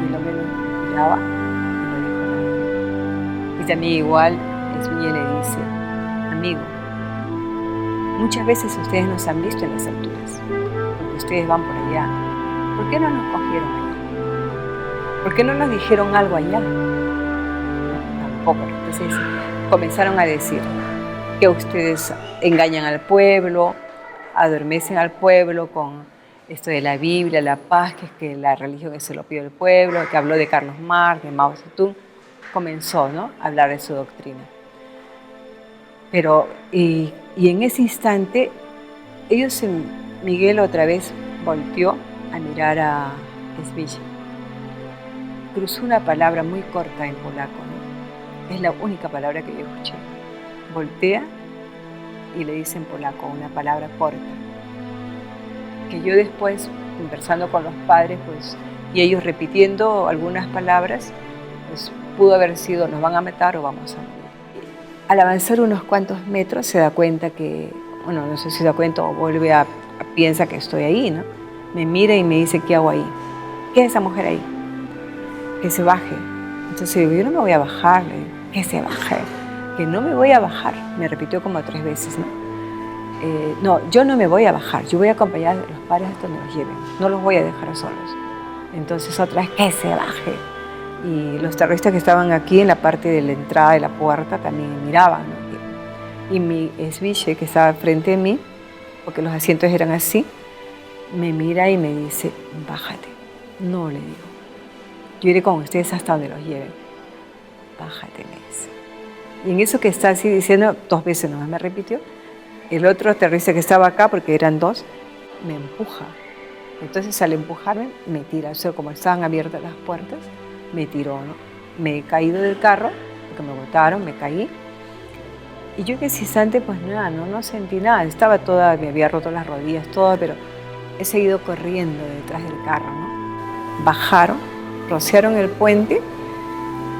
Y el hombre lo miraba y no dijo nada. Y también igual Esviñe le dice, amigo, muchas veces ustedes nos han visto en las alturas, porque ustedes van por allá. ¿Por qué no nos cogieron allá? ¿Por qué no nos dijeron algo allá? Tampoco. Entonces comenzaron a decir que ustedes engañan al pueblo, adormecen al pueblo con esto de la Biblia, la paz, que la religión es el opio del pueblo, que habló de Carlos Marx, de Mao Zedong. Comenzó, ¿no?, a hablar de su doctrina. Pero, y en ese instante, Miguel otra vez volteó a mirar a Esviñe. Cruzó una palabra muy corta en polaco, ¿no? Es la única palabra que yo escuché. Voltea y le dice en polaco una palabra corta. Que yo después, conversando con los padres, pues, y ellos repitiendo algunas palabras, pues pudo haber sido, nos van a matar o vamos a morir. Al avanzar unos cuantos metros se da cuenta que, bueno, no sé si se da cuenta o piensa que estoy ahí, ¿no? Me mira y me dice, ¿qué hago ahí? ¿Qué es esa mujer ahí? Que se baje. Entonces digo, yo no me voy a bajar, que se baje, que no me voy a bajar. Me repitió como 3 veces, ¿no? No, yo no me voy a bajar, yo voy a acompañar a los padres hasta donde los lleven, no los voy a dejar solos. Entonces otra vez, que se baje. Y los terroristas que estaban aquí en la parte de la entrada de la puerta también miraban, ¿no? Y mi Esviñe, que estaba frente a mí, porque los asientos eran así, me mira y me dice, bájate. No, le digo. Yo iré con ustedes hasta donde los lleven. Bájate, me dice. Y en eso que está así diciendo, 2 veces nomás me repitió, el otro terrorista que estaba acá, porque eran 2, me empuja. Entonces al empujarme, me tira. O sea, como estaban abiertas las puertas, me tiró, ¿no? Me he caído del carro, porque me botaron, me caí. Y yo en ese instante, pues nada, no sentí nada. Estaba toda, me había roto las rodillas, todo, pero he seguido corriendo detrás del carro, ¿no? Bajaron, rociaron el puente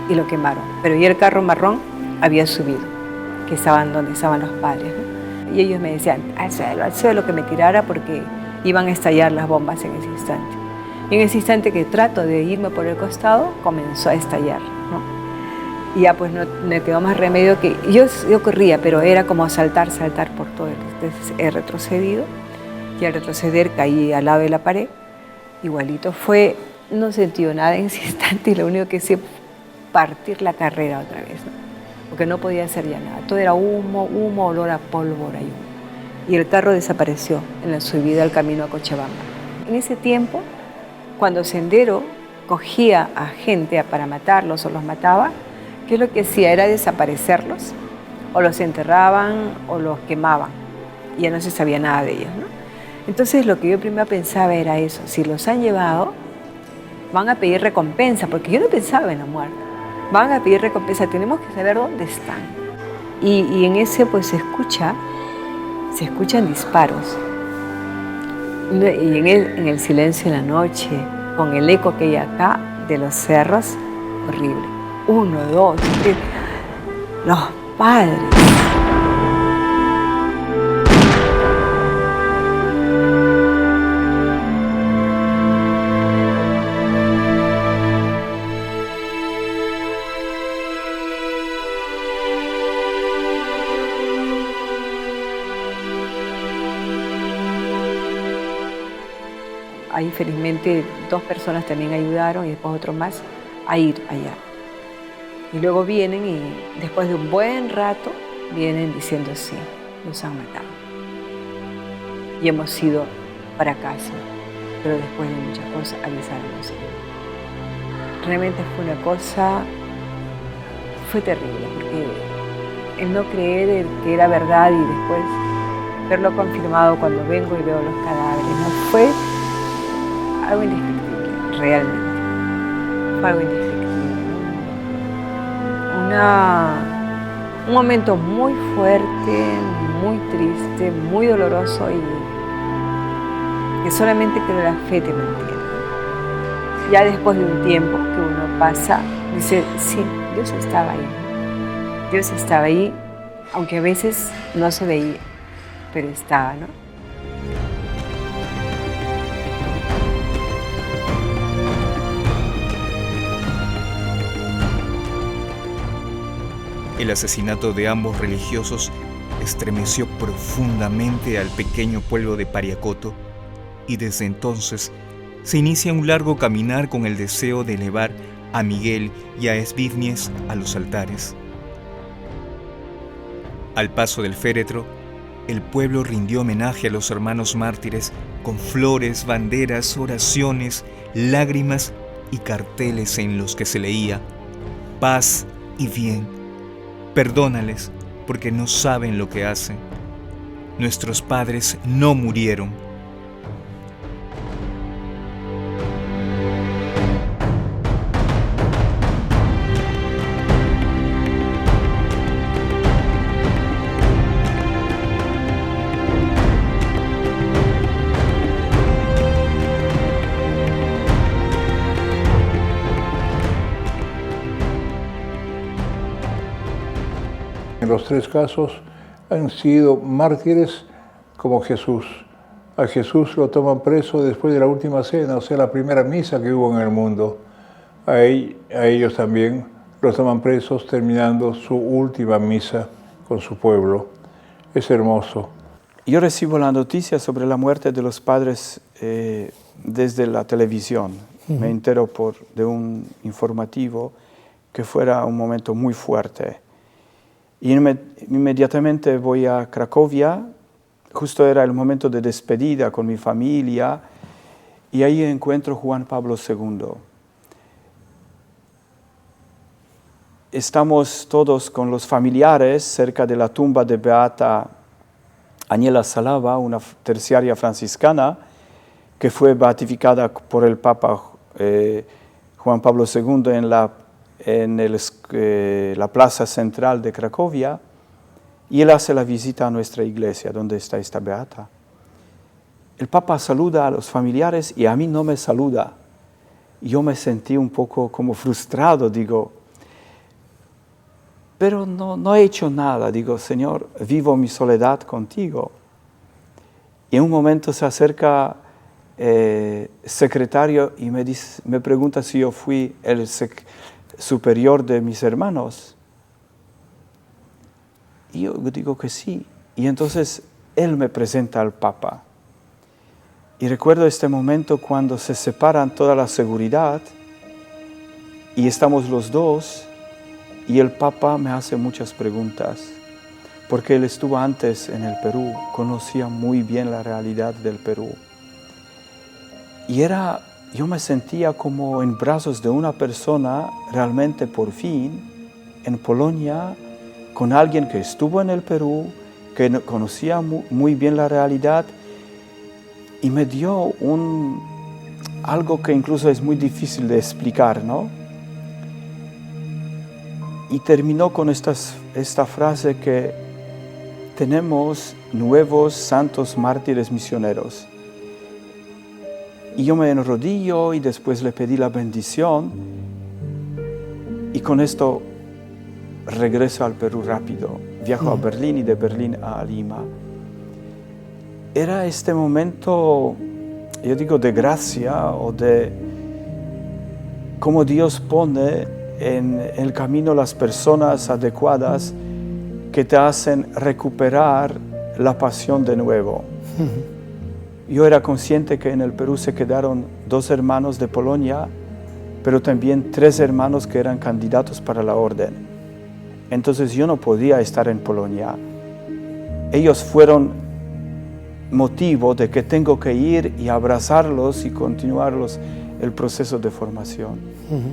y lo quemaron. Pero ya el carro marrón había subido, que estaban donde estaban los padres, ¿no? Y ellos me decían, al suelo, que me tirara porque iban a estallar las bombas en ese instante. Y en ese instante que trato de irme por el costado, comenzó a estallar, ¿no? Y ya pues no me quedó más remedio que... Yo corría, pero era como saltar por todo. Entonces he retrocedido y al retroceder caí al lado de la pared. Igualito fue, no sentí nada en ese instante y lo único que hice partir la carrera otra vez, ¿no? Porque no podía hacer ya nada. Todo era humo, olor a pólvora y humo. Y el carro desapareció en la subida al camino a Cochabamba. En ese tiempo, cuando Sendero cogía a gente para matarlos o los mataba, ¿qué es lo que hacía? Era desaparecerlos, o los enterraban o los quemaban. Y ya no se sabía nada de ellos, ¿no? Entonces lo que yo primero pensaba era eso, si los han llevado, van a pedir recompensa, porque yo no pensaba en la muerte. Van a pedir recompensa, tenemos que saber dónde están. Y en ese pues se escuchan disparos. Y en el silencio de la noche, con el eco que hay acá de los cerros, horrible. 1, 2, 3, los padres. Ahí felizmente 2 personas también ayudaron y después otro más a ir allá. Y luego vienen y después de un buen rato vienen diciendo sí, nos han matado. Y hemos ido para casa, pero después de muchas cosas avisarnos. Realmente fue una cosa, fue terrible, porque el no creer que era verdad y después verlo confirmado cuando vengo y veo los cadáveres, ¿no? Fue algo indescriptible, realmente. Fue algo indescriptible. Un momento muy fuerte, muy triste, muy doloroso y que solamente creo la fe te mantiene. Ya después de un tiempo que uno pasa, dice, sí, Dios estaba ahí. Dios estaba ahí, aunque a veces no se veía, pero estaba, ¿no? El asesinato de ambos religiosos estremeció profundamente al pequeño pueblo de Pariacoto y desde entonces se inicia un largo caminar con el deseo de elevar a Miguel y a Esbivnies a los altares. Al paso del féretro, el pueblo rindió homenaje a los hermanos mártires con flores, banderas, oraciones, lágrimas y carteles en los que se leía paz y bien. Perdónales, porque no saben lo que hacen. Nuestros padres no murieron. En los 3 casos han sido mártires como Jesús. A Jesús lo toman preso después de la última cena, o sea, la primera misa que hubo en el mundo. A ellos también los toman presos terminando su última misa con su pueblo. Es hermoso. Yo recibo la noticia sobre la muerte de los padres desde la televisión. Me entero de un informativo que fuera un momento muy fuerte. Y inmediatamente voy a Cracovia, justo era el momento de despedida con mi familia, y ahí encuentro Juan Pablo II. Estamos todos con los familiares cerca de la tumba de Beata Agnella Salava, una terciaria franciscana que fue beatificada por el Papa Juan Pablo II en la plaza central de Cracovia, y él hace la visita a nuestra iglesia, donde está esta beata. El Papa saluda a los familiares y a mí no me saluda. Yo me sentí un poco como frustrado, digo, pero no he hecho nada. Digo, Señor, vivo mi soledad contigo. Y en un momento se acerca secretario y me pregunta si yo fui el superior de mis hermanos. Y yo digo que sí. Y entonces él me presenta al Papa. Y recuerdo este momento cuando se separan toda la seguridad y estamos los dos, y el Papa me hace muchas preguntas, porque él estuvo antes en el Perú, conocía muy bien la realidad del Perú. Y yo me sentía como en brazos de una persona realmente por fin en Polonia, con alguien que estuvo en el Perú, que conocía muy bien la realidad, y me dio algo que incluso es muy difícil de explicar, ¿no? Y terminó con esta frase que tenemos nuevos santos mártires misioneros. Y yo me enrodillo y después le pedí la bendición, y con esto regreso al Perú rápido. Viajo a Berlín y de Berlín a Lima. Era este momento, yo digo, de gracia, o de cómo Dios pone en el camino las personas adecuadas que te hacen recuperar la pasión de nuevo. Yo era consciente que en el Perú se quedaron 2 hermanos de Polonia, pero también 3 hermanos que eran candidatos para la orden. Entonces yo no podía estar en Polonia. Ellos fueron motivo de que tengo que ir y abrazarlos y continuarlos el proceso de formación.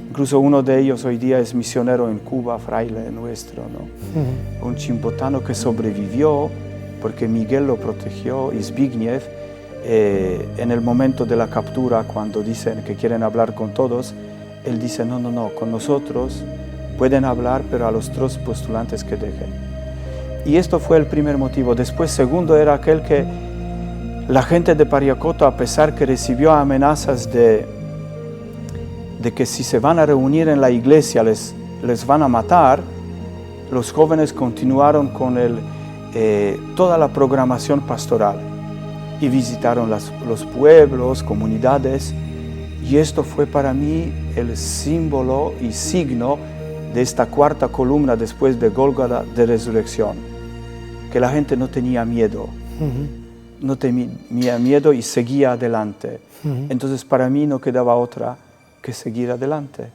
Incluso uno de ellos hoy día es misionero en Cuba, fraile nuestro, ¿no? Un chimbotano que sobrevivió porque Miguel lo protegió, y Zbigniew, en el momento de la captura, cuando dicen que quieren hablar con todos, él dice, no, con nosotros pueden hablar, pero a los 3 postulantes que dejen. Y esto fue el primer motivo. Después, segundo, era aquel que la gente de Pariacoto, a pesar que recibió amenazas de que si se van a reunir en la iglesia les van a matar, los jóvenes continuaron con toda la programación pastoral y visitaron los pueblos, comunidades, y esto fue para mí el símbolo y signo de esta 4ª columna después de Gólgota de resurrección, que la gente no tenía miedo. No tenía miedo y seguía adelante. Entonces para mí no quedaba otra que seguir adelante.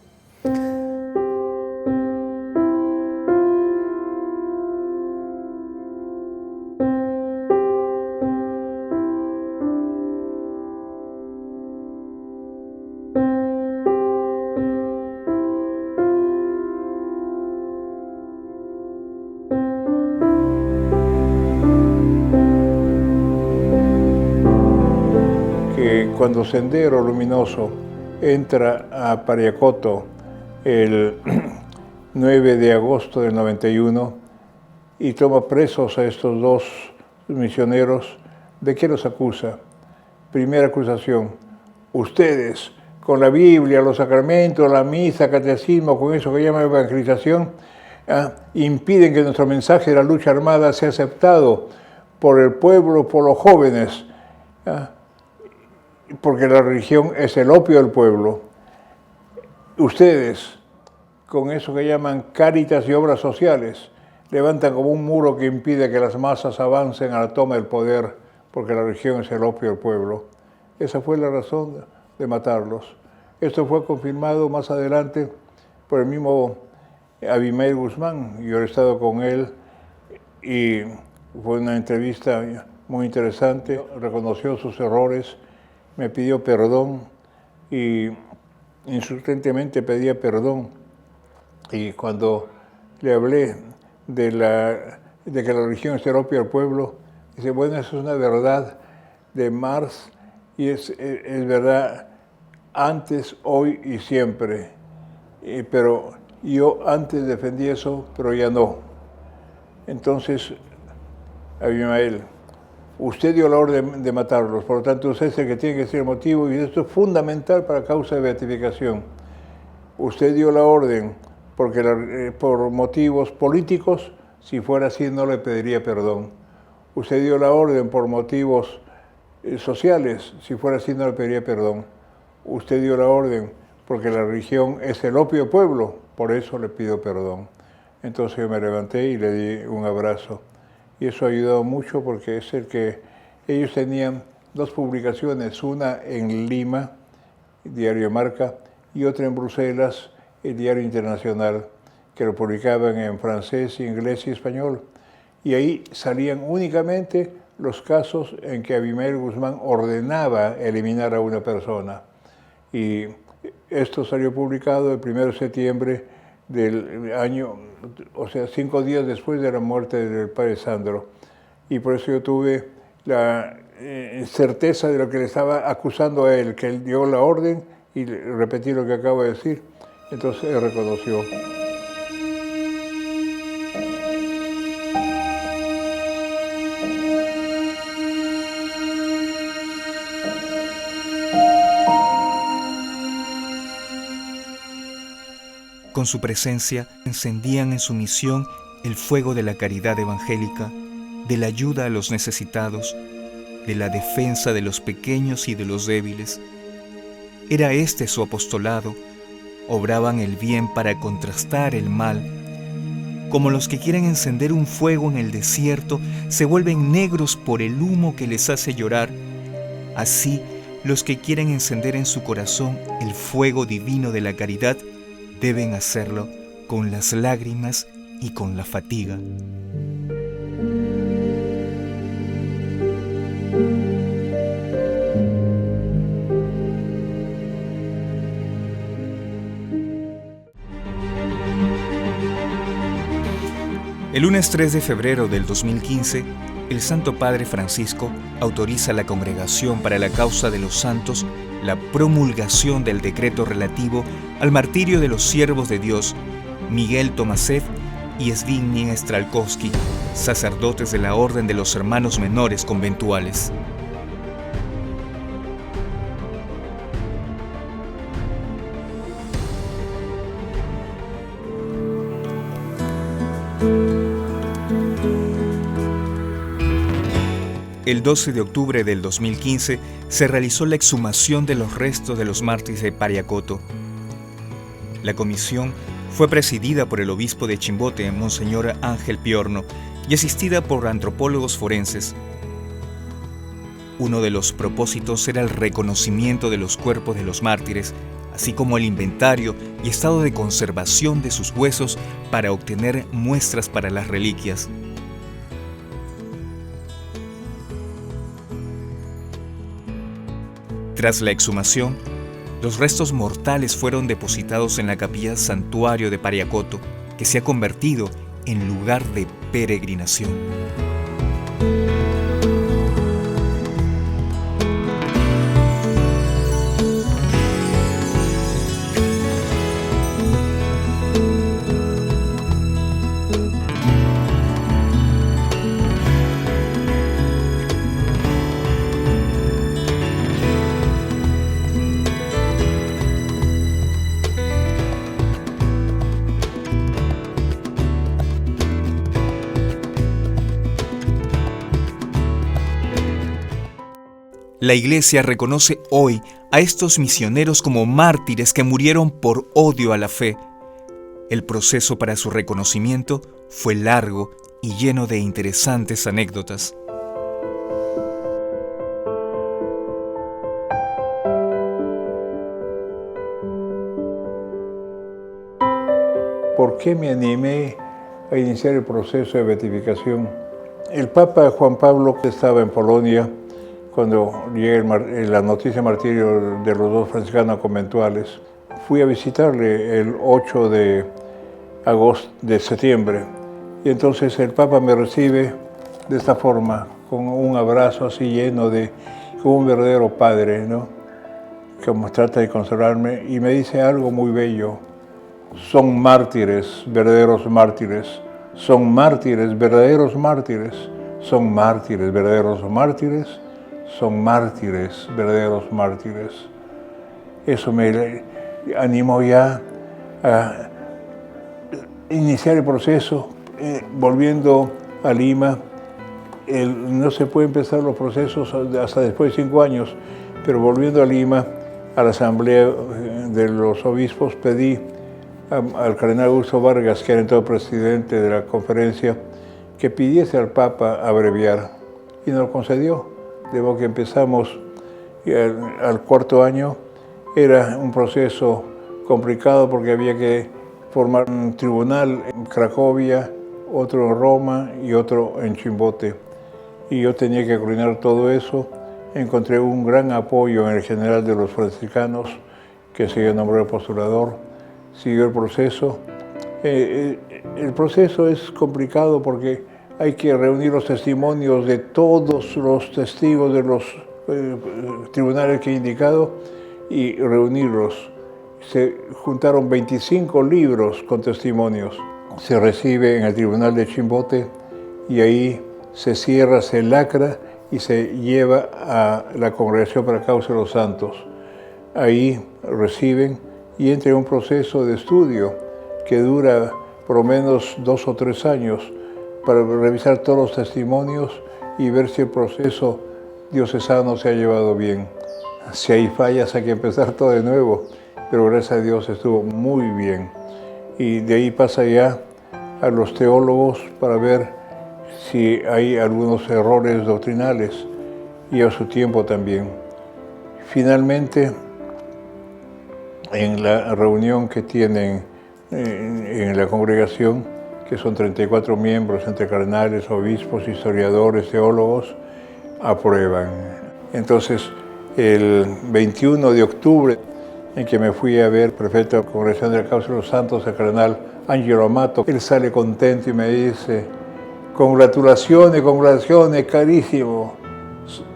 Cuando Sendero Luminoso entra a Pariacoto el 9 de agosto del 91 y toma presos a estos 2 misioneros, ¿de qué los acusa? Primera acusación, ustedes con la Biblia, los sacramentos, la misa, catecismo, con eso que llaman evangelización, impiden que nuestro mensaje de la lucha armada sea aceptado por el pueblo, por los jóvenes, porque la religión es el opio del pueblo. Ustedes, con eso que llaman cáritas y obras sociales, levantan como un muro que impide que las masas avancen a la toma del poder, porque la religión es el opio del pueblo. Esa fue la razón de matarlos. Esto fue confirmado más adelante por el mismo Abimael Guzmán. Yo he estado con él y fue una entrevista muy interesante. Reconoció sus errores, me pidió perdón y insistentemente pedía perdón. Y cuando le hablé de que la religión es el opio del pueblo, dice, bueno, eso es una verdad de Marx y es verdad antes, hoy y siempre. Pero yo antes defendí eso, pero ya no. Entonces, Abimael, usted dio la orden de matarlos, por lo tanto usted es el que tiene que ser el motivo y esto es fundamental para causa de beatificación. Usted dio la orden porque por motivos políticos, si fuera así no le pediría perdón. Usted dio la orden por motivos sociales, si fuera así no le pediría perdón. Usted dio la orden porque la religión es el opio del pueblo, por eso le pido perdón. Entonces yo me levanté y le di un abrazo. Y eso ha ayudado mucho porque es el que ellos tenían dos publicaciones, una en Lima, Diario Marca, y otra en Bruselas, el Diario Internacional, que lo publicaban en francés, inglés y español. Y ahí salían únicamente los casos en que Abimael Guzmán ordenaba eliminar a una persona. Y esto salió publicado el 1 de septiembre del año, o sea, 5 días después de la muerte del padre Sandro. Y por eso yo tuve la certeza de lo que le estaba acusando a él, que él dio la orden y repetí lo que acabo de decir. Entonces él reconoció. Con su presencia encendían en su misión el fuego de la caridad evangélica, de la ayuda a los necesitados, de la defensa de los pequeños y de los débiles. Era este su apostolado. Obraban el bien para contrastar el mal. Como los que quieren encender un fuego en el desierto se vuelven negros por el humo que les hace llorar, así los que quieren encender en su corazón el fuego divino de la caridad deben hacerlo con las lágrimas y con la fatiga. El lunes 3 de febrero del 2015, el Santo Padre Francisco autoriza a la Congregación para la Causa de los Santos la promulgación del decreto relativo al martirio de los siervos de Dios, Miguel Tomasev y Zbigniew Stralkowski, sacerdotes de la Orden de los Hermanos Menores Conventuales. El 12 de octubre del 2015 se realizó la exhumación de los restos de los mártires de Pariacoto. La comisión fue presidida por el obispo de Chimbote, Monseñor Ángel Piorno, y asistida por antropólogos forenses. Uno de los propósitos era el reconocimiento de los cuerpos de los mártires, así como el inventario y estado de conservación de sus huesos para obtener muestras para las reliquias. Tras la exhumación, los restos mortales fueron depositados en la capilla Santuario de Pariacoto, que se ha convertido en lugar de peregrinación. La Iglesia reconoce hoy a estos misioneros como mártires que murieron por odio a la fe. El proceso para su reconocimiento fue largo y lleno de interesantes anécdotas. ¿Por qué me animé a iniciar el proceso de beatificación? El Papa Juan Pablo estaba en Polonia cuando llegue la noticia de martirio de los 2 franciscanos conventuales, fui a visitarle el 8 de septiembre. Y entonces el Papa me recibe de esta forma, con un abrazo así lleno de, como un verdadero padre, ¿no? Como trata de consolarme y me dice algo muy bello. Son mártires, verdaderos mártires. Son mártires, verdaderos mártires. Son mártires, verdaderos mártires. Son mártires, verdaderos mártires. Eso me animó ya a iniciar el proceso. Volviendo a Lima, no se puede empezar los procesos hasta después de 5 años, pero volviendo a Lima, a la Asamblea de los Obispos, pedí al cardenal Augusto Vargas, que era entonces presidente de la conferencia, que pidiese al Papa abreviar, y nos lo concedió. De modo que empezamos al 4.º año. Era un proceso complicado porque había que formar un tribunal en Cracovia, otro en Roma y otro en Chimbote. Y yo tenía que coordinar todo eso. Encontré un gran apoyo en el general de los franciscanos, que se nombró el postulador. Siguió el proceso. El proceso es complicado porque hay que reunir los testimonios de todos los testigos de los tribunales que he indicado y reunirlos. Se juntaron 25 libros con testimonios. Se recibe en el tribunal de Chimbote y ahí se cierra, se lacra y se lleva a la Congregación para la Causa de los Santos. Ahí reciben y entra en un proceso de estudio que dura por lo menos 2 o 3 años para revisar todos los testimonios y ver si el proceso diocesano se ha llevado bien. Si hay fallas hay que empezar todo de nuevo, pero gracias a Dios estuvo muy bien. Y de ahí pasa ya a los teólogos para ver si hay algunos errores doctrinales y a su tiempo también. Finalmente, en la reunión que tienen en la congregación, que son 34 miembros entre cardenales, obispos, historiadores, teólogos, aprueban. Entonces, el 21 de octubre, en que me fui a ver prefecto de la Congregación de la Causa de los Santos, el cardenal Angelo Amato, él sale contento y me dice: congratulaciones, congratulaciones, carísimo.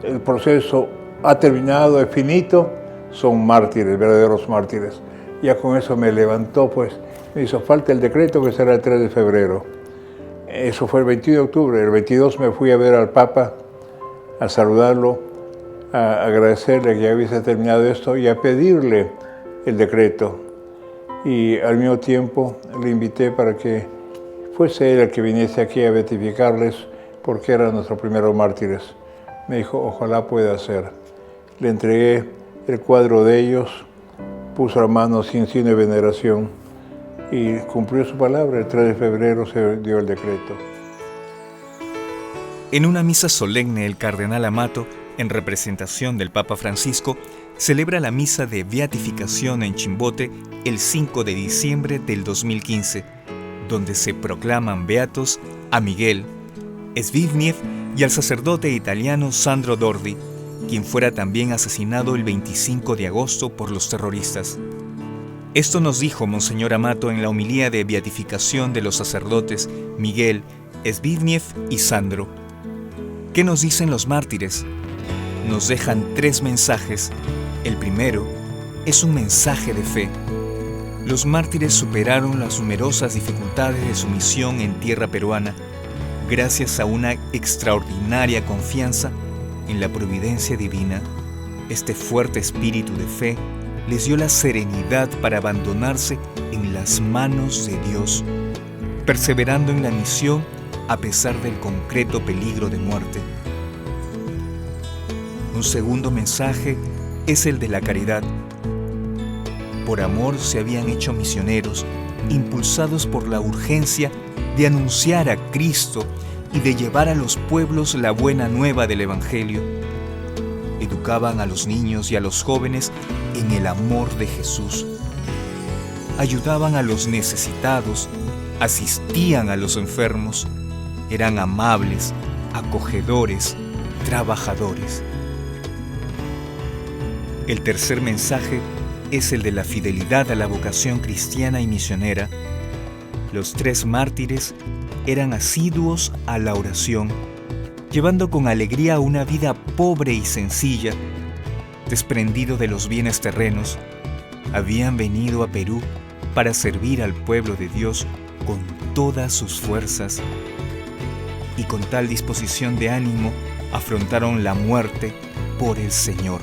El proceso ha terminado, es finito, son mártires, verdaderos mártires. Ya con eso me levantó, pues me hizo falta el decreto que será el 3 de febrero. Eso fue el 21 de octubre. El 22 me fui a ver al Papa, a saludarlo, a agradecerle que ya hubiese terminado esto y a pedirle el decreto. Y al mismo tiempo le invité para que fuese él el que viniese aquí a beatificarles, porque eran nuestros primeros mártires. Me dijo, ojalá pueda ser. Le entregué el cuadro de ellos, puso la mano sin signo de veneración y cumplió su palabra. El 3 de febrero se dio el decreto. En una misa solemne, el cardenal Amato, en representación del Papa Francisco, celebra la misa de beatificación en Chimbote el 5 de diciembre del 2015, donde se proclaman beatos a Miguel Zbigniew y al sacerdote italiano Sandro Dordi, quien fuera también asesinado el 25 de agosto por los terroristas. Esto nos dijo Monseñor Amato en la homilía de beatificación de los sacerdotes Miguel, Zbigniew y Sandro. ¿Qué nos dicen los mártires? Nos dejan 3 mensajes. El primero es un mensaje de fe. Los mártires superaron las numerosas dificultades de su misión en tierra peruana gracias a una extraordinaria confianza en la providencia divina. Este fuerte espíritu de fe les dio la serenidad para abandonarse en las manos de Dios, perseverando en la misión a pesar del concreto peligro de muerte. Un segundo mensaje es el de la caridad. Por amor se habían hecho misioneros, impulsados por la urgencia de anunciar a Cristo y de llevar a los pueblos la buena nueva del Evangelio. Educaban a los niños y a los jóvenes en el amor de Jesús. Ayudaban a los necesitados, asistían a los enfermos, eran amables, acogedores, trabajadores. El tercer mensaje es el de la fidelidad a la vocación cristiana y misionera. Los 3 mártires eran asiduos a la oración, llevando con alegría una vida pobre y sencilla, desprendido de los bienes terrenos. Habían venido a Perú para servir al pueblo de Dios con todas sus fuerzas, y con tal disposición de ánimo afrontaron la muerte por el Señor.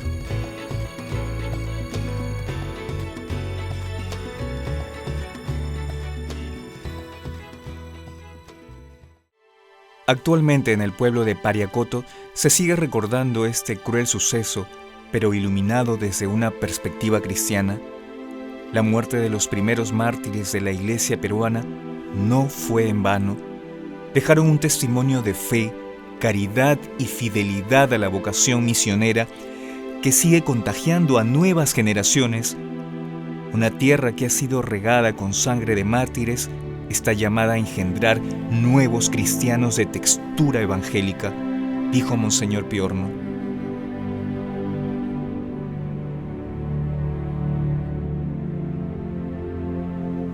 Actualmente en el pueblo de Pariacoto se sigue recordando este cruel suceso, pero iluminado desde una perspectiva cristiana. La muerte de los primeros mártires de la iglesia peruana no fue en vano. Dejaron un testimonio de fe, caridad y fidelidad a la vocación misionera que sigue contagiando a nuevas generaciones. Una tierra que ha sido regada con sangre de mártires está llamada a engendrar nuevos cristianos de textura evangélica, dijo Monseñor Piorno.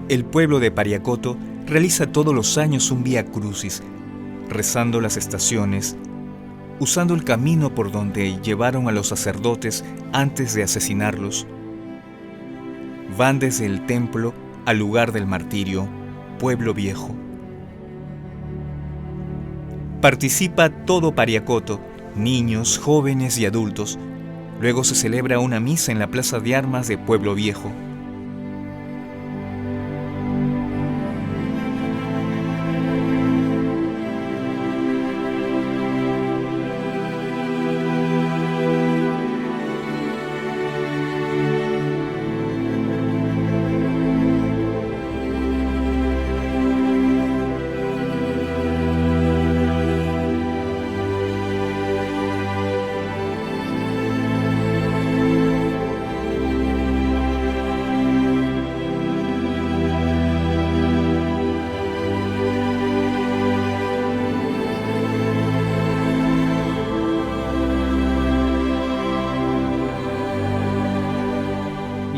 El pueblo de Pariacoto realiza todos los años un Vía Crucis, rezando las estaciones, usando el camino por donde llevaron a los sacerdotes antes de asesinarlos. Van desde el templo al lugar del martirio, Pueblo Viejo. Participa todo Pariacoto, niños, jóvenes y adultos. Luego se celebra una misa en la Plaza de Armas de Pueblo Viejo.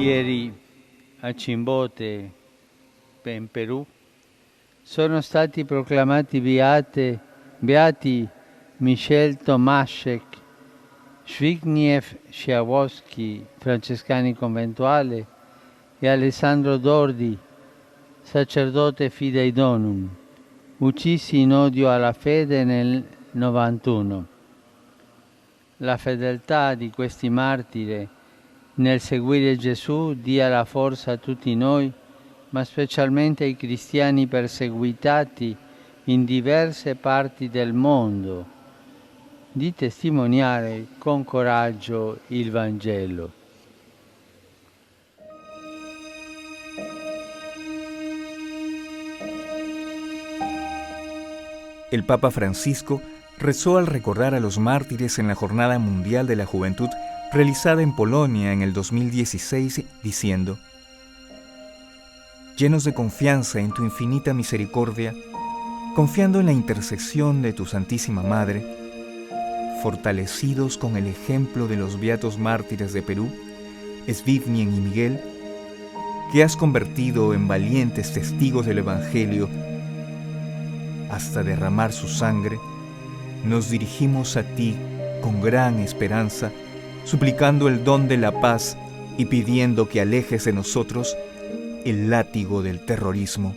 Ieri a Chimbote, in Perù, sono stati proclamati beati Michel Tomaszek, Zbigniew Schiawowski, francescani conventuale, e Alessandro Dordi, sacerdote fidei donum, uccisi in odio alla fede nel 91. La fedeltà di questi martiri nel seguire Gesù dia la forza a tutti noi, ma specialmente ai cristiani perseguitati in diverse parti del mondo, di testimoniare con coraggio il Vangelo. El Papa Francisco rezó al recordar a los mártires en la Jornada Mundial de la Juventud realizada en Polonia en el 2016, diciendo: llenos de confianza en tu infinita misericordia, confiando en la intercesión de tu Santísima Madre, fortalecidos con el ejemplo de los beatos mártires de Perú, Zbigniew y Miguel, que has convertido en valientes testigos del Evangelio hasta derramar su sangre, nos dirigimos a ti con gran esperanza, suplicando el don de la paz y pidiendo que alejes de nosotros el látigo del terrorismo.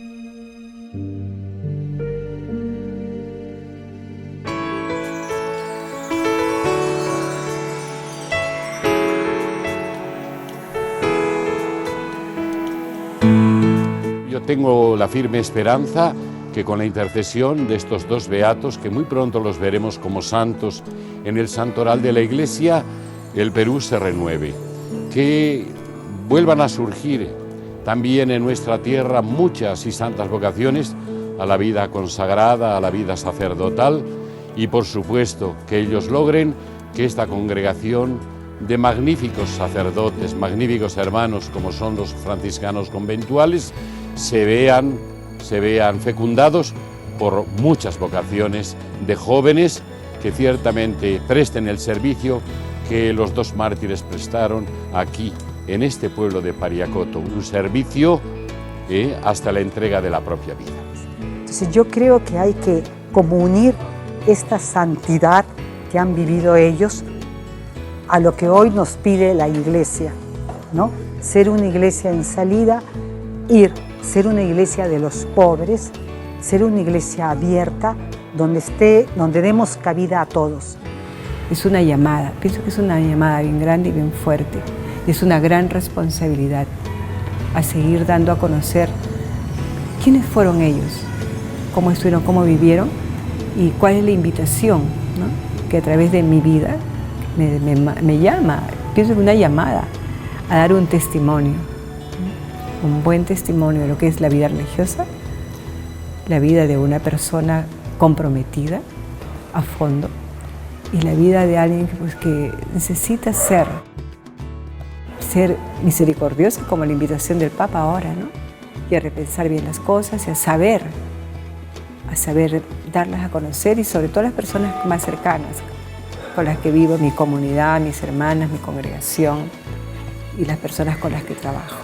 Yo tengo la firme esperanza que con la intercesión de estos 2 beatos, que muy pronto los veremos como santos en el santoral de la Iglesia, el Perú se renueve, que vuelvan a surgir también en nuestra tierra muchas y santas vocaciones a la vida consagrada, a la vida sacerdotal, y por supuesto que ellos logren que esta congregación de magníficos sacerdotes, magníficos hermanos como son los franciscanos conventuales, se vean fecundados por muchas vocaciones de jóvenes que ciertamente presten el servicio que los dos mártires prestaron aquí, en este pueblo de Pariacoto, un servicio hasta la entrega de la propia vida. Entonces yo creo que hay que como unir esta santidad que han vivido ellos a lo que hoy nos pide la iglesia, ¿no? Ser una iglesia en salida, ser una iglesia de los pobres, ser una iglesia abierta, donde demos cabida a todos. Es una llamada, pienso que es una llamada bien grande y bien fuerte. Es una gran responsabilidad a seguir dando a conocer quiénes fueron ellos, cómo estuvieron, cómo vivieron y cuál es la invitación, ¿no? Que a través de mi vida me llama, pienso que una llamada a dar un testimonio, ¿no? Un buen testimonio de lo que es la vida religiosa, la vida de una persona comprometida a fondo y la vida de alguien que necesita ser misericordioso, como la invitación del Papa ahora, ¿no? Y a repensar bien las cosas y a saber darlas a conocer, y sobre todo a las personas más cercanas, con las que vivo, mi comunidad, mis hermanas, mi congregación y las personas con las que trabajo.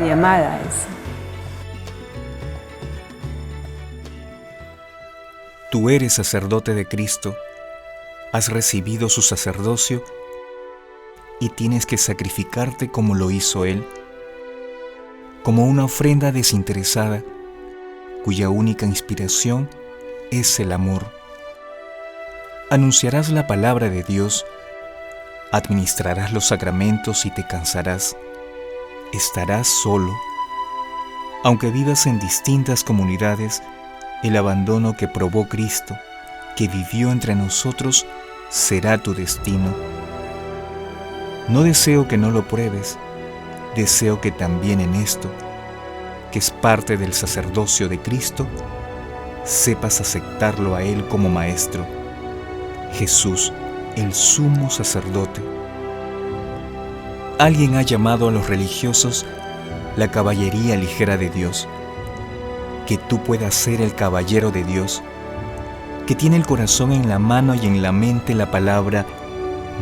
Mi llamada es... Tú eres sacerdote de Cristo, has recibido su sacerdocio y tienes que sacrificarte como lo hizo Él, como una ofrenda desinteresada, cuya única inspiración es el amor. Anunciarás la palabra de Dios, administrarás los sacramentos y te cansarás. Estarás solo. Aunque vivas en distintas comunidades, el abandono que probó Cristo, que vivió entre nosotros, será tu destino. No deseo que no lo pruebes, deseo que también en esto, que es parte del sacerdocio de Cristo, sepas aceptarlo a Él como Maestro, Jesús, el sumo sacerdote. Alguien ha llamado a los religiosos la caballería ligera de Dios. Que tú puedas ser el caballero de Dios, que tiene el corazón en la mano y en la mente la palabra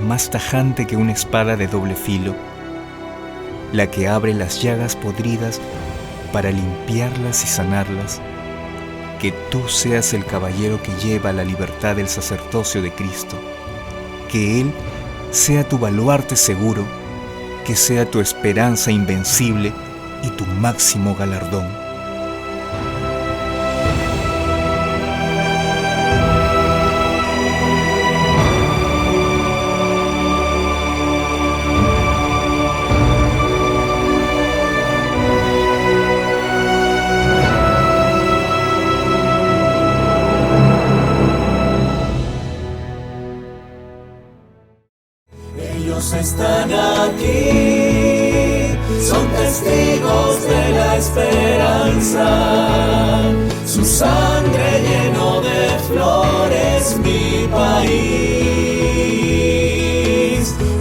más tajante que una espada de doble filo, la que abre las llagas podridas para limpiarlas y sanarlas. Que tú seas el caballero que lleva la libertad del sacerdocio de Cristo, que Él sea tu baluarte seguro, que sea tu esperanza invencible y tu máximo galardón. Están aquí, son testigos de la esperanza, su sangre llenó de flores mi país.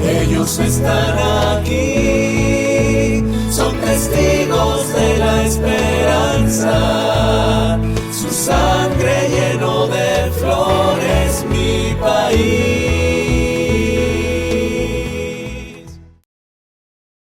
Ellos están aquí, son testigos de la esperanza, su sangre llenó de flores mi país.